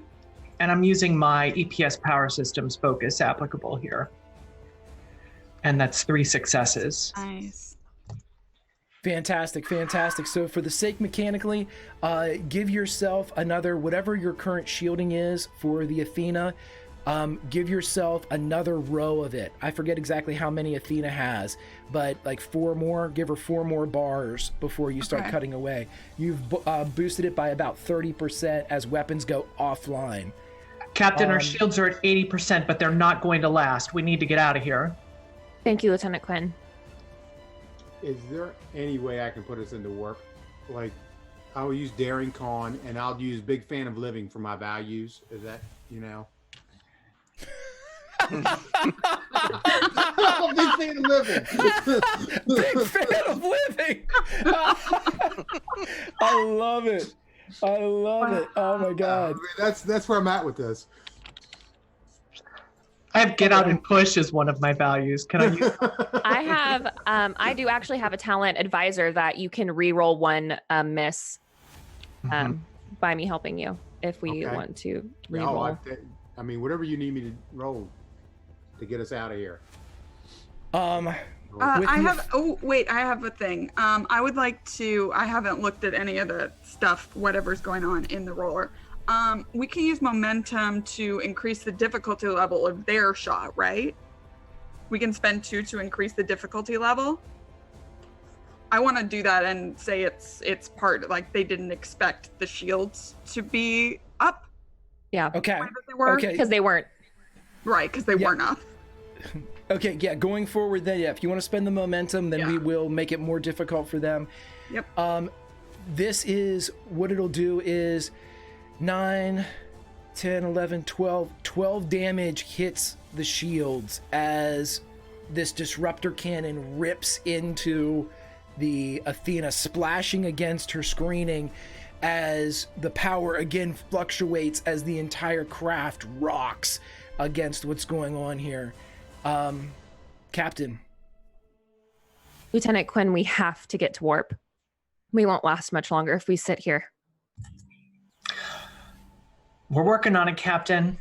And I'm using my EPS power systems focus applicable here. And that's 3 successes. Nice. Fantastic. So for the sake mechanically, give yourself another, whatever your current shielding is for the Athena, give yourself another row of it. I forget exactly how many Athena has, but like 4 more, give her 4 more bars before you start cutting away. You've boosted it by about 30% as weapons go offline. Captain, our shields are at 80%, but they're not going to last. We need to get out of here. Thank you, Lieutenant Quinn. Is there any way I can put us into work? Like, I will use Daring Con, and I'll use Big Fan of Living for my values. Is that, Big fan of living. Big fan of living. I love it. I love it. Oh my god. That's where I'm at with this. I have get out and push as one of my values. Can I use I do actually have a talent advisor that you can re-roll one miss by me helping you if we Okay. want to No, re-roll. I mean, whatever you need me to roll to get us out of here. With I your- have. Oh wait, I have a thing. I would like to. I haven't looked at any of the stuff, whatever's going on in the roller. We can use momentum to increase the difficulty level of their shot, right? We can spend 2 to increase the difficulty level. I want to do that and say it's part, like they didn't expect the shields to be up. Yeah. Okay. the way that they were. Okay. Because they weren't. Right, because they Yeah. weren't up. Okay, yeah, going forward then, yeah, if you want to spend the momentum, then we Yeah. will make it more difficult for them. Yep. This is, what it'll do is 9, 10, 11, 12 damage hits the shields as this disruptor cannon rips into the Athena, splashing against her screening as the power again fluctuates as the entire craft rocks against what's going on here. Captain. Lieutenant Quinn, we have to get to warp. We won't last much longer if we sit here. We're working on it, Captain.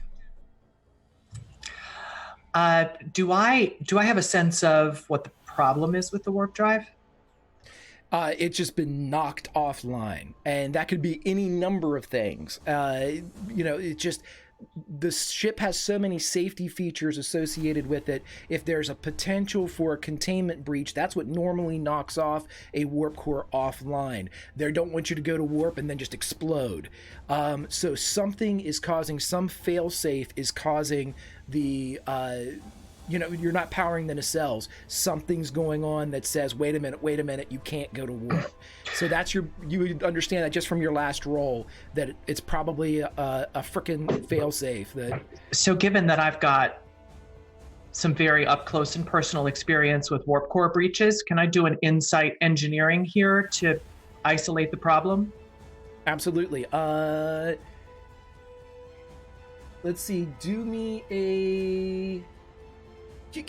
Do I have a sense of what the problem is with the warp drive? It's just been knocked offline, and that could be any number of things. It just, the ship has so many safety features associated with it. If there's a potential for a containment breach, that's what normally knocks off a warp core offline. They don't want you to go to warp and then just explode. So something is causing, some failsafe is causing the you're not powering the nacelles. Something's going on that says, wait a minute, you can't go to warp. So that's you would understand that just from your last roll, that it's probably a frickin' failsafe. That. So given that I've got some very up close and personal experience with warp core breaches, can I do an insight engineering here to isolate the problem? Absolutely. Let's see, give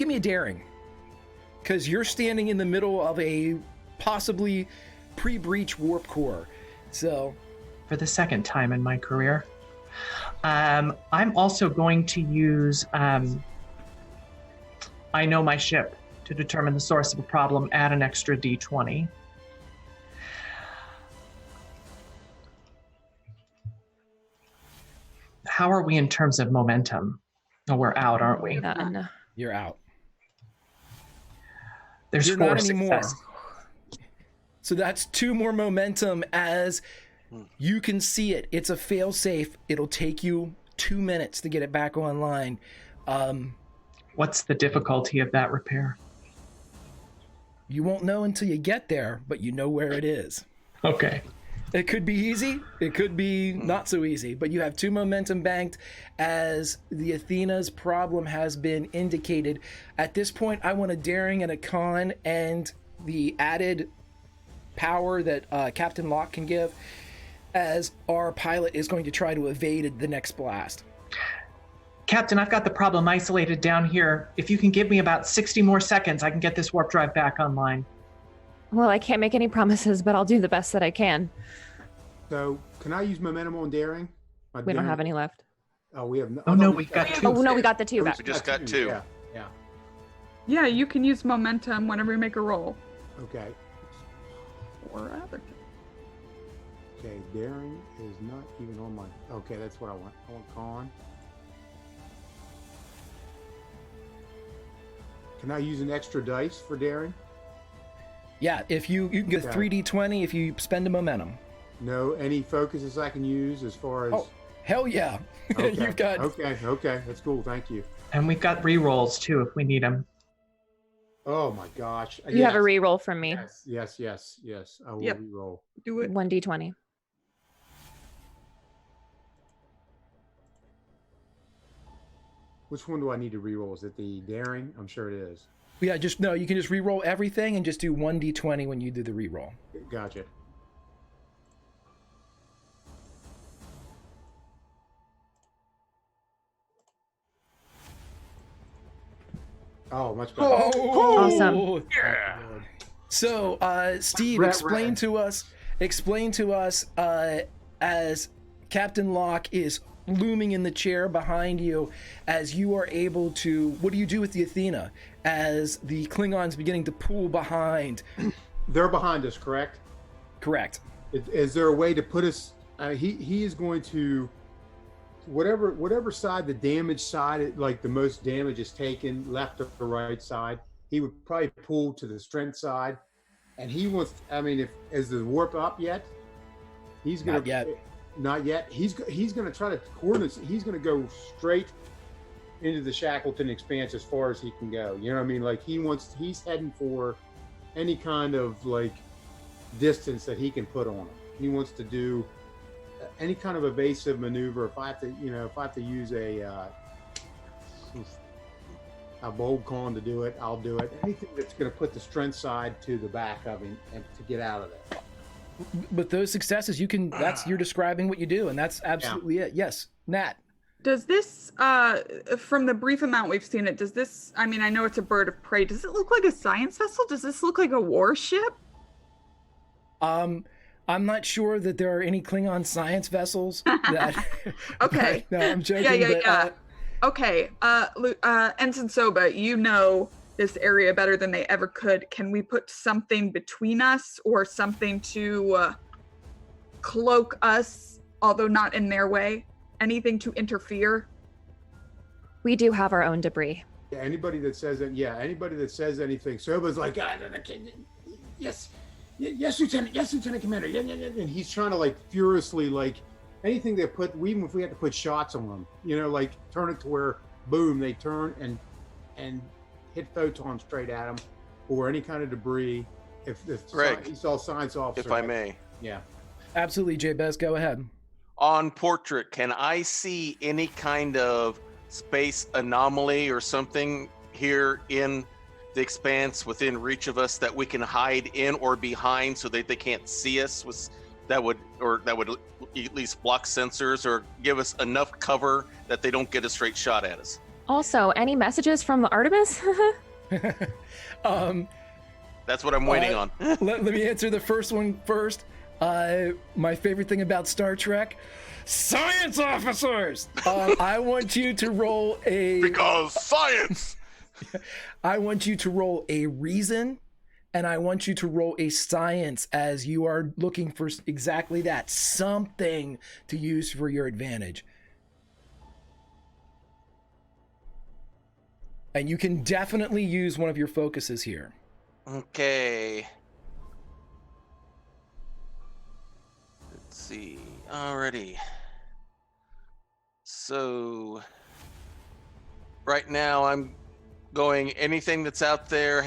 me a daring. Because you're standing in the middle of a possibly pre-breach warp core. So, for the second time in my career. I'm also going to use I know my ship to determine the source of a problem, add an extra d20. How are we in terms of momentum? Oh, we're out, aren't we? None. you're out. There's You're 4 not anymore. success. So that's 2 more momentum as you can see it. It's a fail-safe. It'll take you 2 minutes to get it back online. What's the difficulty of that repair? You won't know until you get there, but you know where it is. Okay. It could be easy. It could be not so easy, but you have 2 momentum banked as the Athena's problem has been indicated. At this point, I want a daring and a con and the added power that Captain Locke can give as our pilot is going to try to evade the next blast. Captain, I've got the problem isolated down here. If you can give me about 60 more seconds, I can get this warp drive back online. Well, I can't make any promises, but I'll do the best that I can. So, can I use momentum on daring? We don't have any left. Oh, we have no. Oh, no, we've got 2. Oh, no, we got the 2 back. We just got 2. Yeah. Yeah, you can use momentum whenever you make a roll. Okay. Or other. Okay, daring is not even on my. Okay, that's what I want. I want con. Can I use an extra dice for daring? Yeah, if you can get Okay. 3d20 if you spend a momentum. No, any focuses I can use as far as. Oh, hell yeah. Okay. You've got. Okay, that's cool. Thank you. And we've got re-rolls too if we need them. Oh my gosh. You have a re-roll from me. Yes. I will Yep. re-roll. Do it. 1d20. Which one do I need to reroll? Is it the daring? I'm sure it is. Yeah, you can just re-roll everything and just do 1d20 when you do the re-roll. Gotcha. Oh, much better. Awesome. Yeah. So, Steve, explain to us, as Captain Locke is looming in the chair behind you, as you are able to, what do you do with the Athena as the Klingons beginning to pull behind? They're behind us, correct? Correct. Is there a way to put us? He is going to, whatever side, the damaged side, like the most damage is taken, left or the right side, he would probably pull to the strength side, and he wants. I mean, is the warp up yet? He's gonna. Not yet. He's gonna try to coordinate. He's gonna go straight into the Shackleton Expanse as far as he can go. You know what I mean? Like he's heading for any kind of like distance that he can put on him. He wants to do any kind of evasive maneuver. If I have to use a bold con to do it, I'll do it. Anything that's going to put the strength side to the back of him and to get out of there. With those successes, you're describing what you do, and that's absolutely it. Yes, Nat. Does this, from the brief amount we've seen it, I mean, I know it's a bird of prey. Does it look like a science vessel? Does this look like a warship? I'm not sure that there are any Klingon science vessels. That, Okay. No, I'm joking. Yeah. Okay. Ensign Soba, you know this area better than they ever could. Can we put something between us or something to cloak us, although not in their way? Anything to interfere? We do have our own debris. Yeah, anybody that says anything, Soba's like, yes, Lieutenant Commander, yeah, and he's trying to like furiously like anything they put, even if we had to put shots on them, like turn it to where boom, they turn and hit photons straight at them, or any kind of debris. If Greg, he saw science officer, if I may. Yeah, absolutely, Jabez, go ahead. On portrait, can I see any kind of space anomaly or something here in the Expanse within reach of us that we can hide in or behind so that they can't see us? That would at least block sensors or give us enough cover that they don't get a straight shot at us. Also, any messages from the Artemis? That's what I'm waiting on. let me answer the first one first. My favorite thing about Star Trek, science officers. I want you to roll because science. I want you to roll a reason, and I want you to roll a science as you are looking for exactly that, something to use for your advantage. And you can definitely use one of your focuses here. Okay. Let's see. Alrighty. So right now I'm going, anything that's out there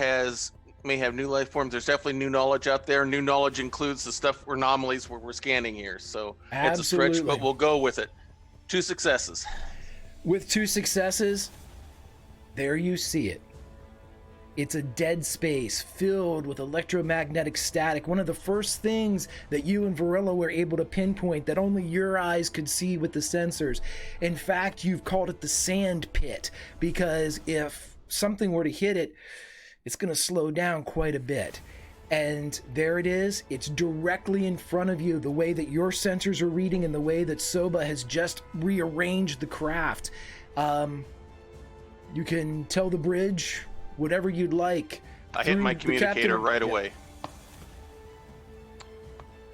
may have new life forms. There's definitely new knowledge out there. New knowledge includes the stuff anomalies we're scanning here. So It's a stretch, but we'll go with it. 2 successes. With 2 successes, there you see it. It's a dead space filled with electromagnetic static. One of the first things that you and Varela were able to pinpoint that only your eyes could see with the sensors. In fact, you've called it the sand pit, because if something were to hit it, it's going to slow down quite a bit. And there it is. It's directly in front of you, the way that your sensors are reading and the way that Soba has just rearranged the craft. You can tell the bridge whatever you'd like. I hit my communicator right away.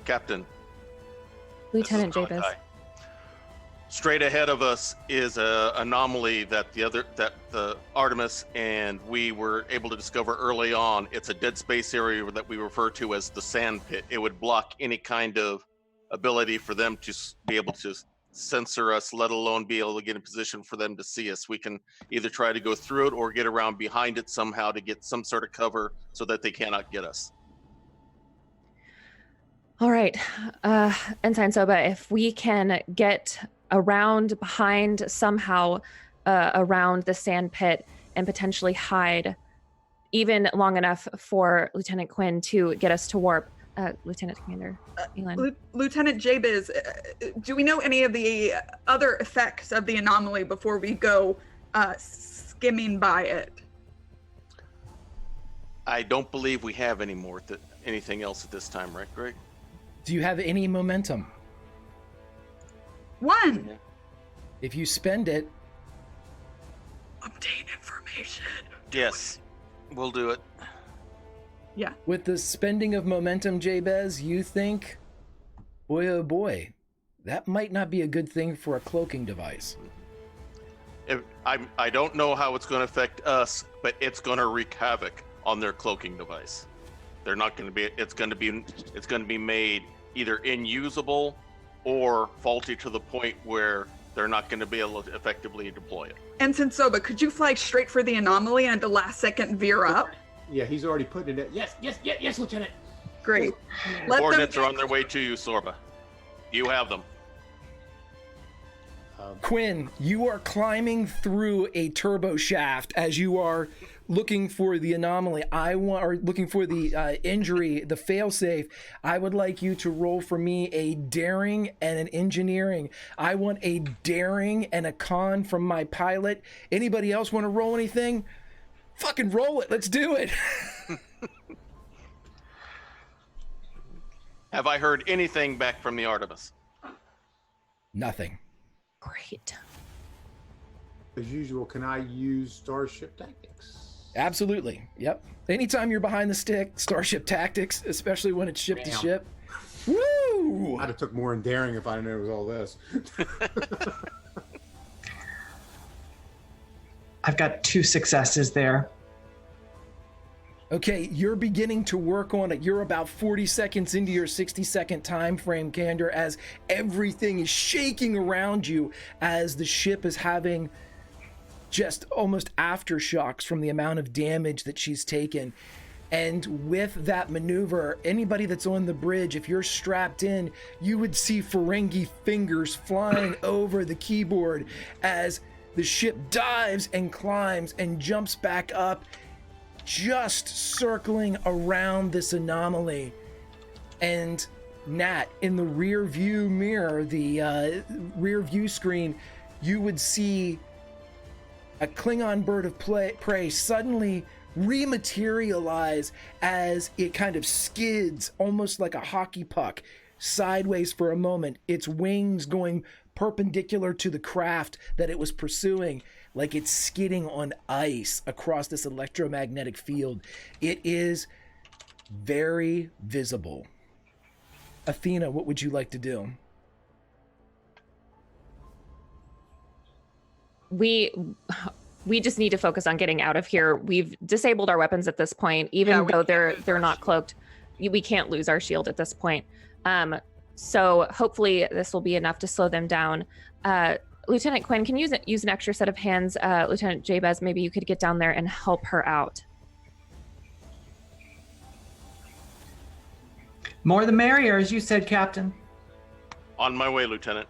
Captain. Lieutenant Jabez. Straight ahead of us is an anomaly that the Artemis and we were able to discover early on. It's a dead space area that we refer to as the sand pit. It would block any kind of ability for them to be able to censor us, let alone be able to get in position for them to see us. We can either try to go through it or get around behind it somehow to get some sort of cover so that they cannot get us. All right, Ensign Soba, if we can get around behind somehow, around the sand pit and potentially hide even long enough for Lieutenant Quinn to get us to warp. Lieutenant Commander Elin. Lieutenant Jabez, do we know any of the other effects of the anomaly before we go skimming by it? I don't believe we have anything else at this time, right, Greg? Do you have any momentum? 1. If you spend it, Obtain information. Yes, we'll do it. Yeah. with the spending of momentum, Jabez, you think, boy oh boy, that might not be a good thing for a cloaking device. I don't know how it's going to affect us, but it's going to wreak havoc on their cloaking device. They're not going to be. It's going to be made either inusable or faulty to the point where they're not going to be able to effectively deploy it. Ensign Soba, could you fly straight for the anomaly and at the last second veer up? Yeah, he's already putting it in. Yes, Lieutenant. Great. Let Coordinates them... are on their way to you, Sorba. You have them. Quinn, you are climbing through a turbo shaft as you are looking for the anomaly. Looking for the injury, the failsafe. I would like you to roll for me a daring and an engineering. I want a daring and a con from my pilot. Anybody else want to roll anything? Fucking roll it. Let's do it. Have I heard anything back from the Artemis? Nothing. Great. As usual, can I use Starship Tactics? Absolutely. Yep. Anytime you're behind the stick, Starship Tactics, especially when it's ship to Bam. ship. Woo! I'd have took more in daring if I knew it was all this. I've got 2 successes there. Okay, you're beginning to work on it. You're about 40 seconds into your 60-second time frame, Kander, as everything is shaking around you as the ship is having just almost aftershocks from the amount of damage that she's taken. And with that maneuver, anybody that's on the bridge, if you're strapped in, you would see Ferengi fingers flying over the keyboard as the ship dives and climbs and jumps back up, just circling around this anomaly. And Nat, in the rear view mirror, the rear view screen, you would see a Klingon bird of prey suddenly rematerialize as it kind of skids almost like a hockey puck sideways for a moment, its wings going perpendicular to the craft that it was pursuing, like it's skidding on ice across this electromagnetic field. It is very visible. Athena, what would you like to do? We just need to focus on getting out of here. We've disabled our weapons at this point, even though they're not cloaked. We can't lose our shield at this point. So hopefully this will be enough to slow them down. Lieutenant Quinn, can you use an extra set of hands? Lieutenant Jabez, maybe you could get down there and help her out. More the merrier, as you said, Captain. On my way, Lieutenant.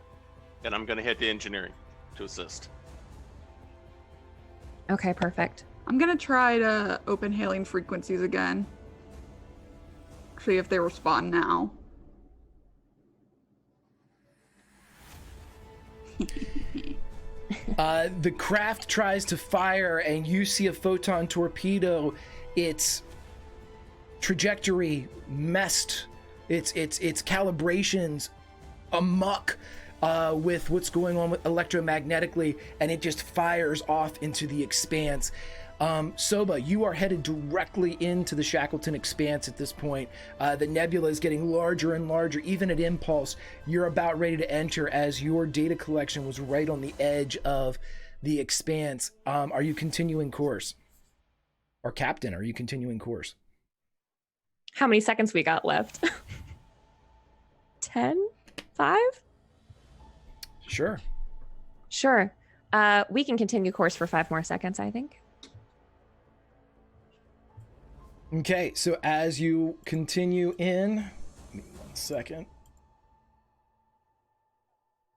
And I'm going to head to engineering to assist. Okay, perfect. I'm gonna try to open hailing frequencies again. See if they respond now. The craft tries to fire and you see a photon torpedo. Its trajectory messed, its calibrations amok with what's going on with electromagnetically, and it just fires off into the Expanse. Soba, you are headed directly into the Shackleton Expanse at this point. The nebula is getting larger and larger, even at impulse. You're about ready to enter as your data collection was right on the edge of the Expanse. Are you continuing course? Or Captain, are you continuing course? How many seconds we got left? 10? 5? Sure. Sure. We can continue course for 5 more seconds, I think. Okay, so as you continue in, give me 1 second.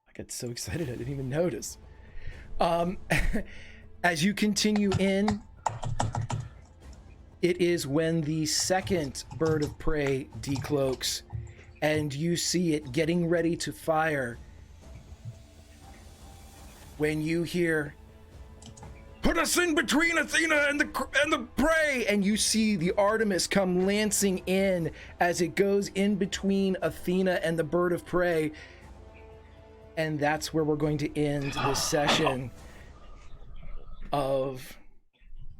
I got so excited I didn't even notice. As you continue in, it is when the second bird of prey decloaks, and you see it getting ready to fire. When you hear, "Put us in between Athena and the prey," and you see the Artemis come lancing in as it goes in between Athena and the bird of prey. And that's where we're going to end this session of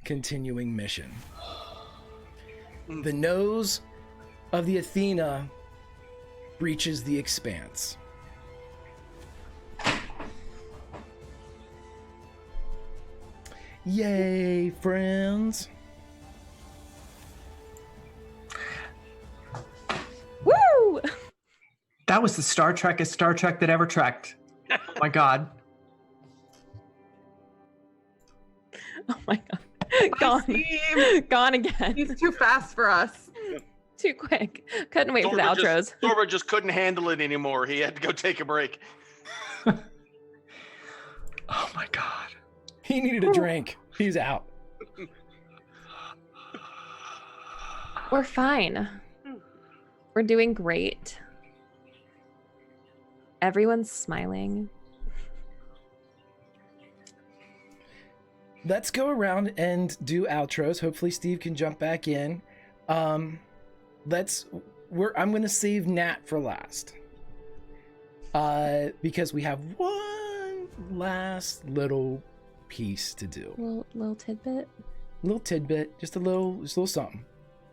continuing mission. The nose of the Athena breaches the Expanse. Yay, friends. Woo! That was the Star Trek that ever trekked. Oh my God. Oh my God. Gone. Steve. Gone again. He's too fast for us. Too quick. Couldn't wait for the outros. Thorber just couldn't handle it anymore. He had to go take a break. Oh my God. He needed a drink. He's out. We're fine. We're doing great. Everyone's smiling. Let's go around and do outros. Hopefully Steve can jump back in. I'm going to save Nat for last. Because we have one last little piece to do. Little tidbit. Just a little something.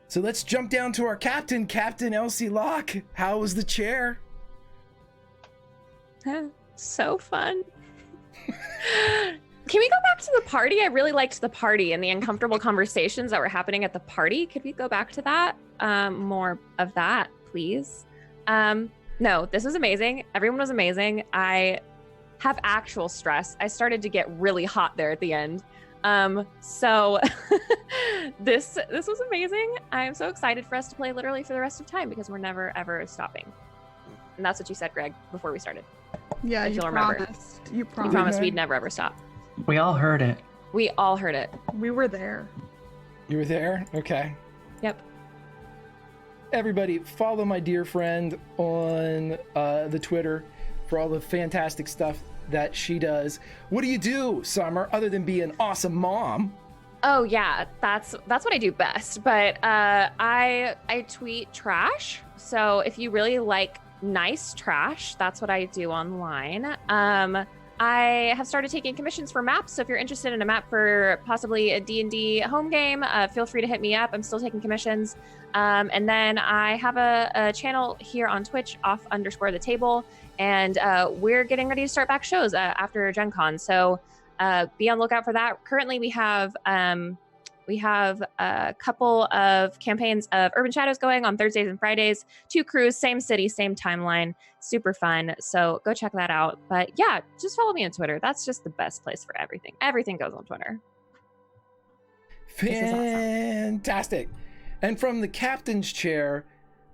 So let's jump down to our captain, Captain Elsie Locke. How was the chair? So fun. Can we go back to the party? I really liked the party and the uncomfortable conversations that were happening at the party. Could we go back to that? More of that, please. No, this was amazing. Everyone was amazing. I have actual stress. I started to get really hot there at the end. So this was amazing. I am so excited for us to play literally for the rest of time because we're never ever stopping. And that's what you said, Greg, before we started. Yeah, if you you'll remember. promised. You You promised. promised we'd never ever stop. We all heard it. We all heard it. We were there. You were there? Okay. Yep. Everybody, follow my dear friend on the Twitter for all the fantastic stuff that she does. What do you do, Summer, other than be an awesome mom? Oh yeah, that's what I do best. But I tweet trash. So if you really like nice trash, that's what I do online. I have started taking commissions for maps. So if you're interested in a map for possibly a D&D home game, feel free to hit me up. I'm still taking commissions. And then I have a channel here on Twitch, off_the_table. And we're getting ready to start back shows after Gen Con. So be on the lookout for that. Currently, we have a couple of campaigns of Urban Shadows going on Thursdays and Fridays. 2 crews, same city, same timeline. Super fun. So go check that out. But yeah, just follow me on Twitter. That's just the best place for everything. Everything goes on Twitter. Fantastic. And from the captain's chair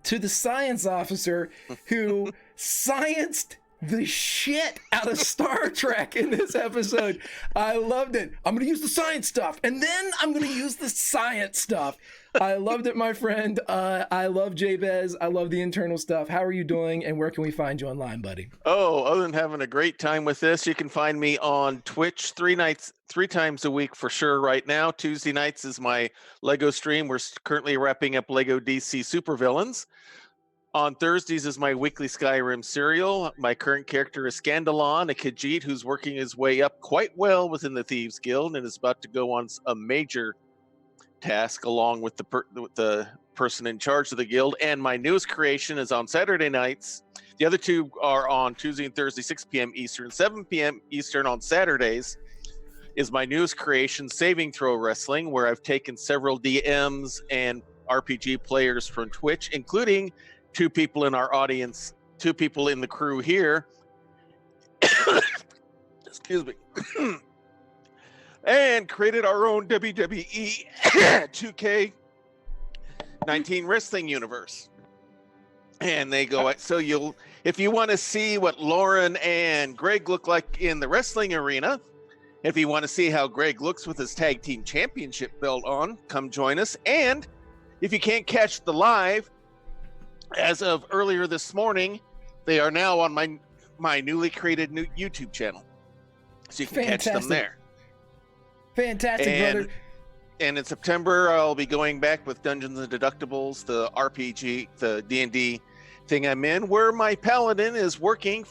to the science officer who scienced the shit out of Star Trek in this episode. I loved it. I'm going to use the science stuff, and then I'm going to use the science stuff. I loved it, my friend. I love Jabez. I love the internal stuff. How are you doing, and where can we find you online, buddy? Oh, other than having a great time with this, you can find me on Twitch 3 times a week for sure right now. Tuesday nights is my Lego stream. We're currently wrapping up Lego DC Supervillains. On Thursdays is my weekly Skyrim serial. My current character is Scandalon, a Khajiit who's working his way up quite well within the Thieves Guild and is about to go on a major task along with the person in charge of the guild. And my newest creation is on Saturday nights. The other two are on Tuesday and Thursday, 6 p.m. Eastern, 7 p.m. Eastern on Saturdays. Is my newest creation, Saving Throw Wrestling, where I've taken several DMs and RPG players from Twitch, including 2 people in our audience, 2 people in the crew here. Excuse me. And created our own WWE 2K19 wrestling universe. And they go, so if you want to see what Lauren and Greg look like in the wrestling arena, If you want to see how Greg looks with his tag team championship belt on, come join us. And if you can't catch the live, as of earlier this morning, they are now on my newly created new YouTube channel. So you can catch them there. Fantastic, brother. And in September, I'll be going back with Dungeons and Deductibles, the RPG, the D&D thing I'm in, where my paladin is working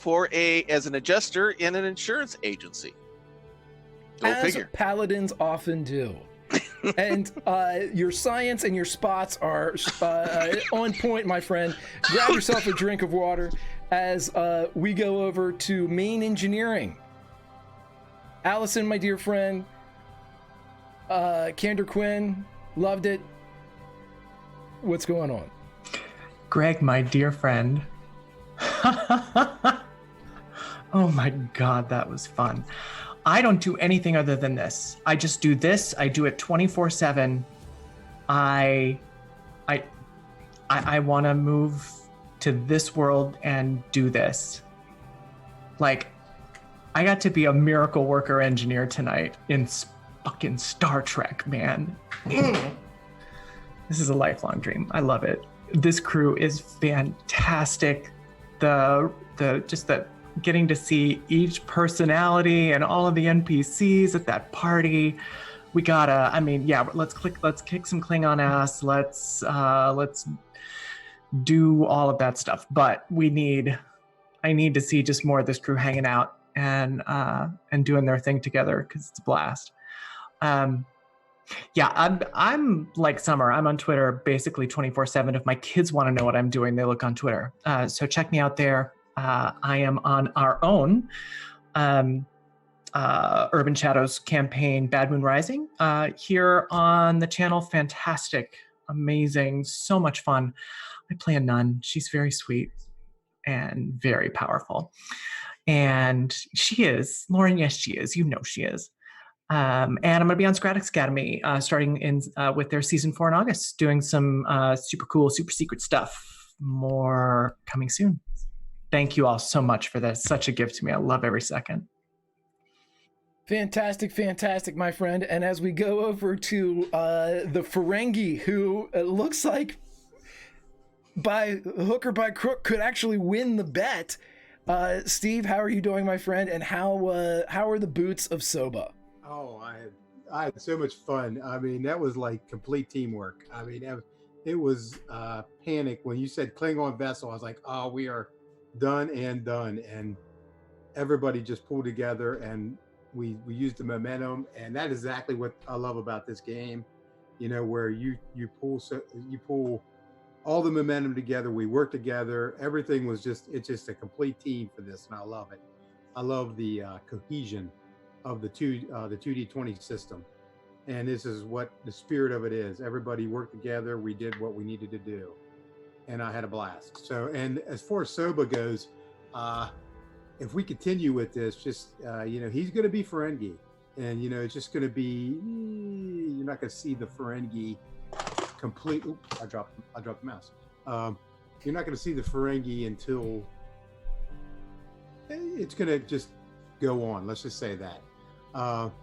as an adjuster in an insurance agency. Go As figure. paladins often do. And your science and your spots are on point, my friend. Grab yourself a drink of water as we go over to main engineering. Allison, my dear friend, Kander Quinn, loved it. What's going on? Greg, my dear friend. Oh my God, that was fun. I don't do anything other than this. I just do this. I do it 24/7. I want to move to this world and do this. Like, I got to be a miracle worker engineer tonight in fucking Star Trek, man. This is a lifelong dream. I love it. This crew is fantastic. The getting to see each personality and all of the NPCs at that party. We gotta, let's kick some Klingon ass. Let's do all of that stuff. But I need to see just more of this crew hanging out and doing their thing together, because it's a blast. I'm like Summer. I'm on Twitter basically 24/7. If my kids want to know what I'm doing, they look on Twitter. So check me out there. I am on our own Urban Shadows campaign, Bad Moon Rising, here on the channel. Fantastic, amazing, so much fun. I play a nun. She's very sweet and very powerful. And she is, Lauren, yes, she is. You know she is. And I'm going to be on Scradix Academy starting with their season 4 in August, doing some super cool, super secret stuff. More coming soon. Thank you all so much for this. Such a gift to me. I love every second. Fantastic, fantastic, my friend. And as we go over to the Ferengi, who it looks like by hook or by crook could actually win the bet. Steve, how are you doing, my friend? And how are the boots of Soba? Oh, I had so much fun. I mean, that was like complete teamwork. I mean, it was panic when you said Klingon vessel. I was like, oh, we are done, and everybody just pulled together, and we used the momentum, and that is exactly what I love about this game. You know, where you pull all the momentum together. We work together. Everything was it's just a complete team for this, and I love it. I love the cohesion of the 2D20 system, and this is what the spirit of it is. Everybody worked together. We did what we needed to do, and I had a blast. So, and as far as Soba goes, if we continue with this, just he's going to be Ferengi, and it's just going to be, you're not going to see the Ferengi complete. Oops, I dropped the mouse. You're not going to see the Ferengi until it's going to just go on. Let's just say that. I'm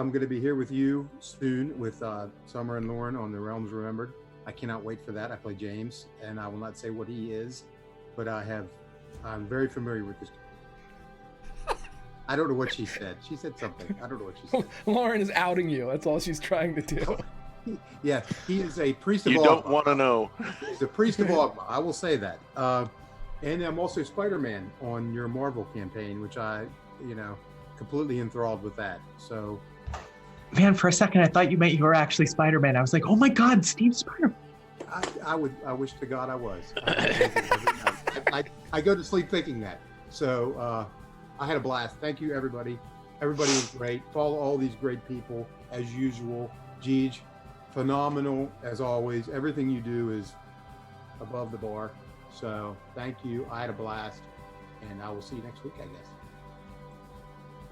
going to be here with you soon with Summer and Lauren on the Realms Remembered. I cannot wait for that. I play James, and I will not say what he is, but I'm very familiar with this. I don't know what she said. She said something. I don't know what she said. Lauren is outing you. That's all she's trying to do. Yeah, he is a priest of Ogma. You don't want to know. He's a priest of Ogma. I will say that. And I'm also Spider-Man on your Marvel campaign, which I, completely enthralled with that. So, man, for a second I thought you meant you were actually Spider-Man. I was like, oh my God, Steve Spider-Man. I wish to God I was. I go to sleep thinking that. So I had a blast. Thank you, everybody. Everybody was great. Follow all these great people as usual. Jeej, phenomenal as always. Everything you do is above the bar. So thank you. I had a blast, and I will see you next week, I guess.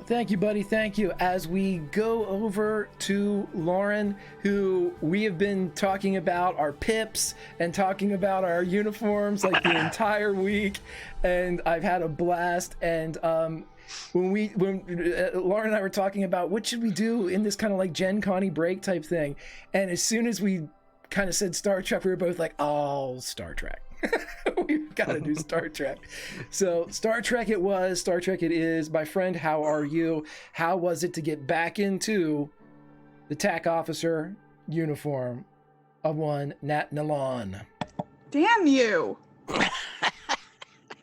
Thank you, buddy. Thank you. As we go over to Lauren, who we have been talking about our pips and talking about our uniforms like the entire week, and I've had a blast. And when Lauren and I were talking about what should we do in this kind of like Gen Connie break type thing, and as soon as we kind of said Star Trek, we were both like, oh, Star Trek. We've got to do Star Trek. So Star Trek it was, Star Trek it is. My friend, how are you? How was it to get back into the TAC officer uniform of one Nat Nalon? Damn you.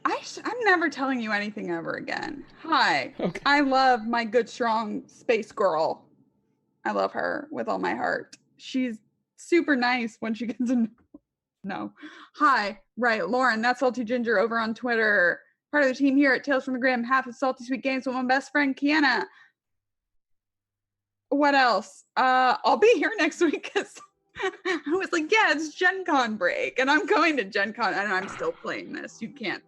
I'm never telling you anything ever again. Hi. Okay. I love my good, strong space girl. I love her with all my heart. She's super nice when she gets in. No. Hi. Right. Lauren, that's Salty Ginger over on Twitter. Part of the team here at Tales from the Grim. Half of Salty Sweet Games with my best friend, Kiana. What else? I'll be here next week because I was like, yeah, it's Gen Con break. And I'm going to Gen Con and I'm still playing this. You can't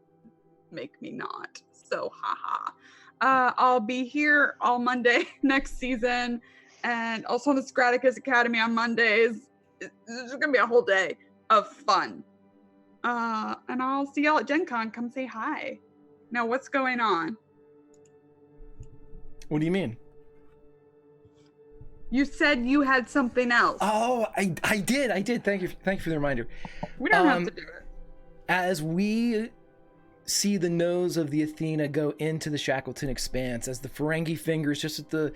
make me not. So, haha. I'll be here all Monday next season. And also on the Scraticus Academy on Mondays. It's going to be a whole day of fun. And I'll see y'all at Gen Con. Come say hi. Now, what's going on? What do you mean? You said you had something else. Oh, I did. Thank you for the reminder. We don't have to do it. As we see the nose of the Athena go into the Shackleton Expanse, as the Ferengi fingers just at the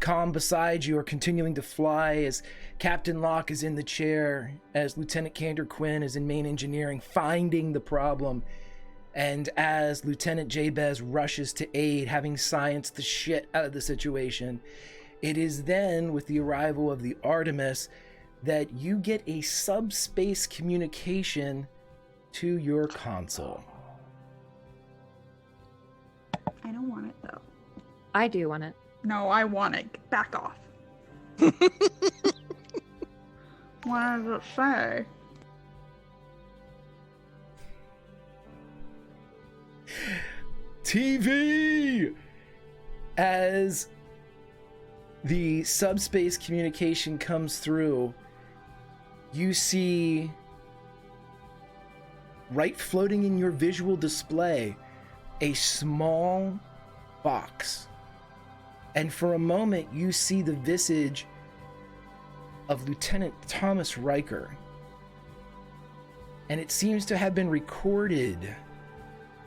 comm beside you are continuing to fly, as Captain Locke is in the chair, as Lieutenant Kander Quinn is in main engineering finding the problem, and as Lieutenant Jabez rushes to aid, having scienced the shit out of the situation, it is then with the arrival of the Artemis that you get a subspace communication to your console. I don't want it though. I do want it. No, I want it. Back off. What does it say? TV! As the subspace communication comes through, you see, right floating in your visual display, a small box. And for a moment, you see the visage of Lieutenant Thomas Riker. And it seems to have been recorded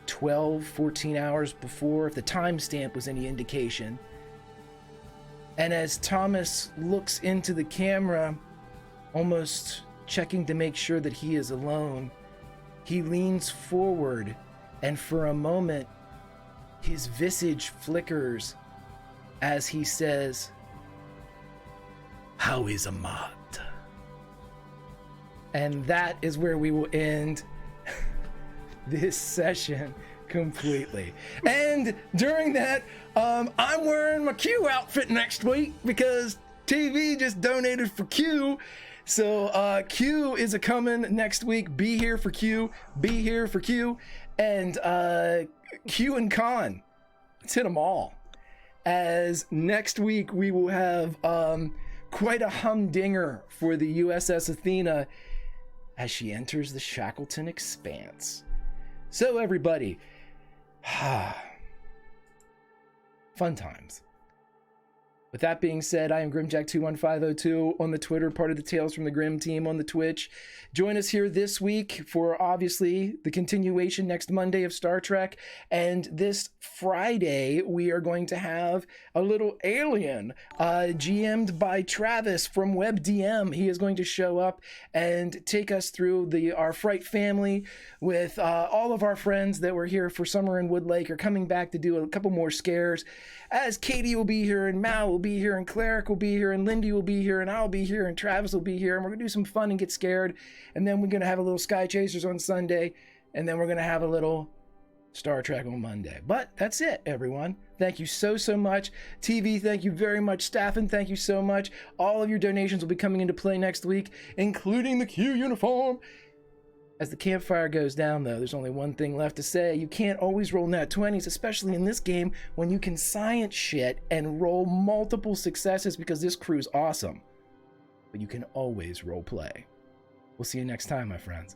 12, 14 hours before, if the timestamp was any indication. And as Thomas looks into the camera, almost checking to make sure that he is alone, he leans forward, and for a moment, his visage flickers as he says, "How is Ahmad?" And that is where we will end this session completely. And during that, I'm wearing my Q outfit next week because TV just donated for Q. So Q is a coming next week. Be here for Q. Be here for Q. And Q and Con. Let's hit them all. As next week we will have quite a humdinger for the USS Athena as she enters the Shackleton Expanse. So everybody, fun times. With that being said, I am Grimjack21502 on the Twitter, part of the Tales from the Grim team on the Twitch. Join us here this week for, obviously, the continuation next Monday of Star Trek. And this Friday, we are going to have a little alien GM'd by Travis from WebDM. He is going to show up and take us through our Fright family with all of our friends that were here for Summer in Woodlake are coming back to do a couple more scares. As Katie will be here, and Mal will be here, and Cleric will be here, and Lindy will be here, and I'll be here, and Travis will be here, and we're gonna do some fun and get scared, and then we're gonna have a little Sky Chasers on Sunday, and then we're gonna have a little Star Trek on Monday. But that's it, everyone. Thank you so much. TV, thank you very much. Staffin, thank you so much. All of your donations will be coming into play next week, including the Q uniform. As the campfire goes down, though, there's only one thing left to say. You can't always roll nat 20s, especially in this game, when you can science shit and roll multiple successes because this crew's awesome. But you can always role play. We'll see you next time, my friends.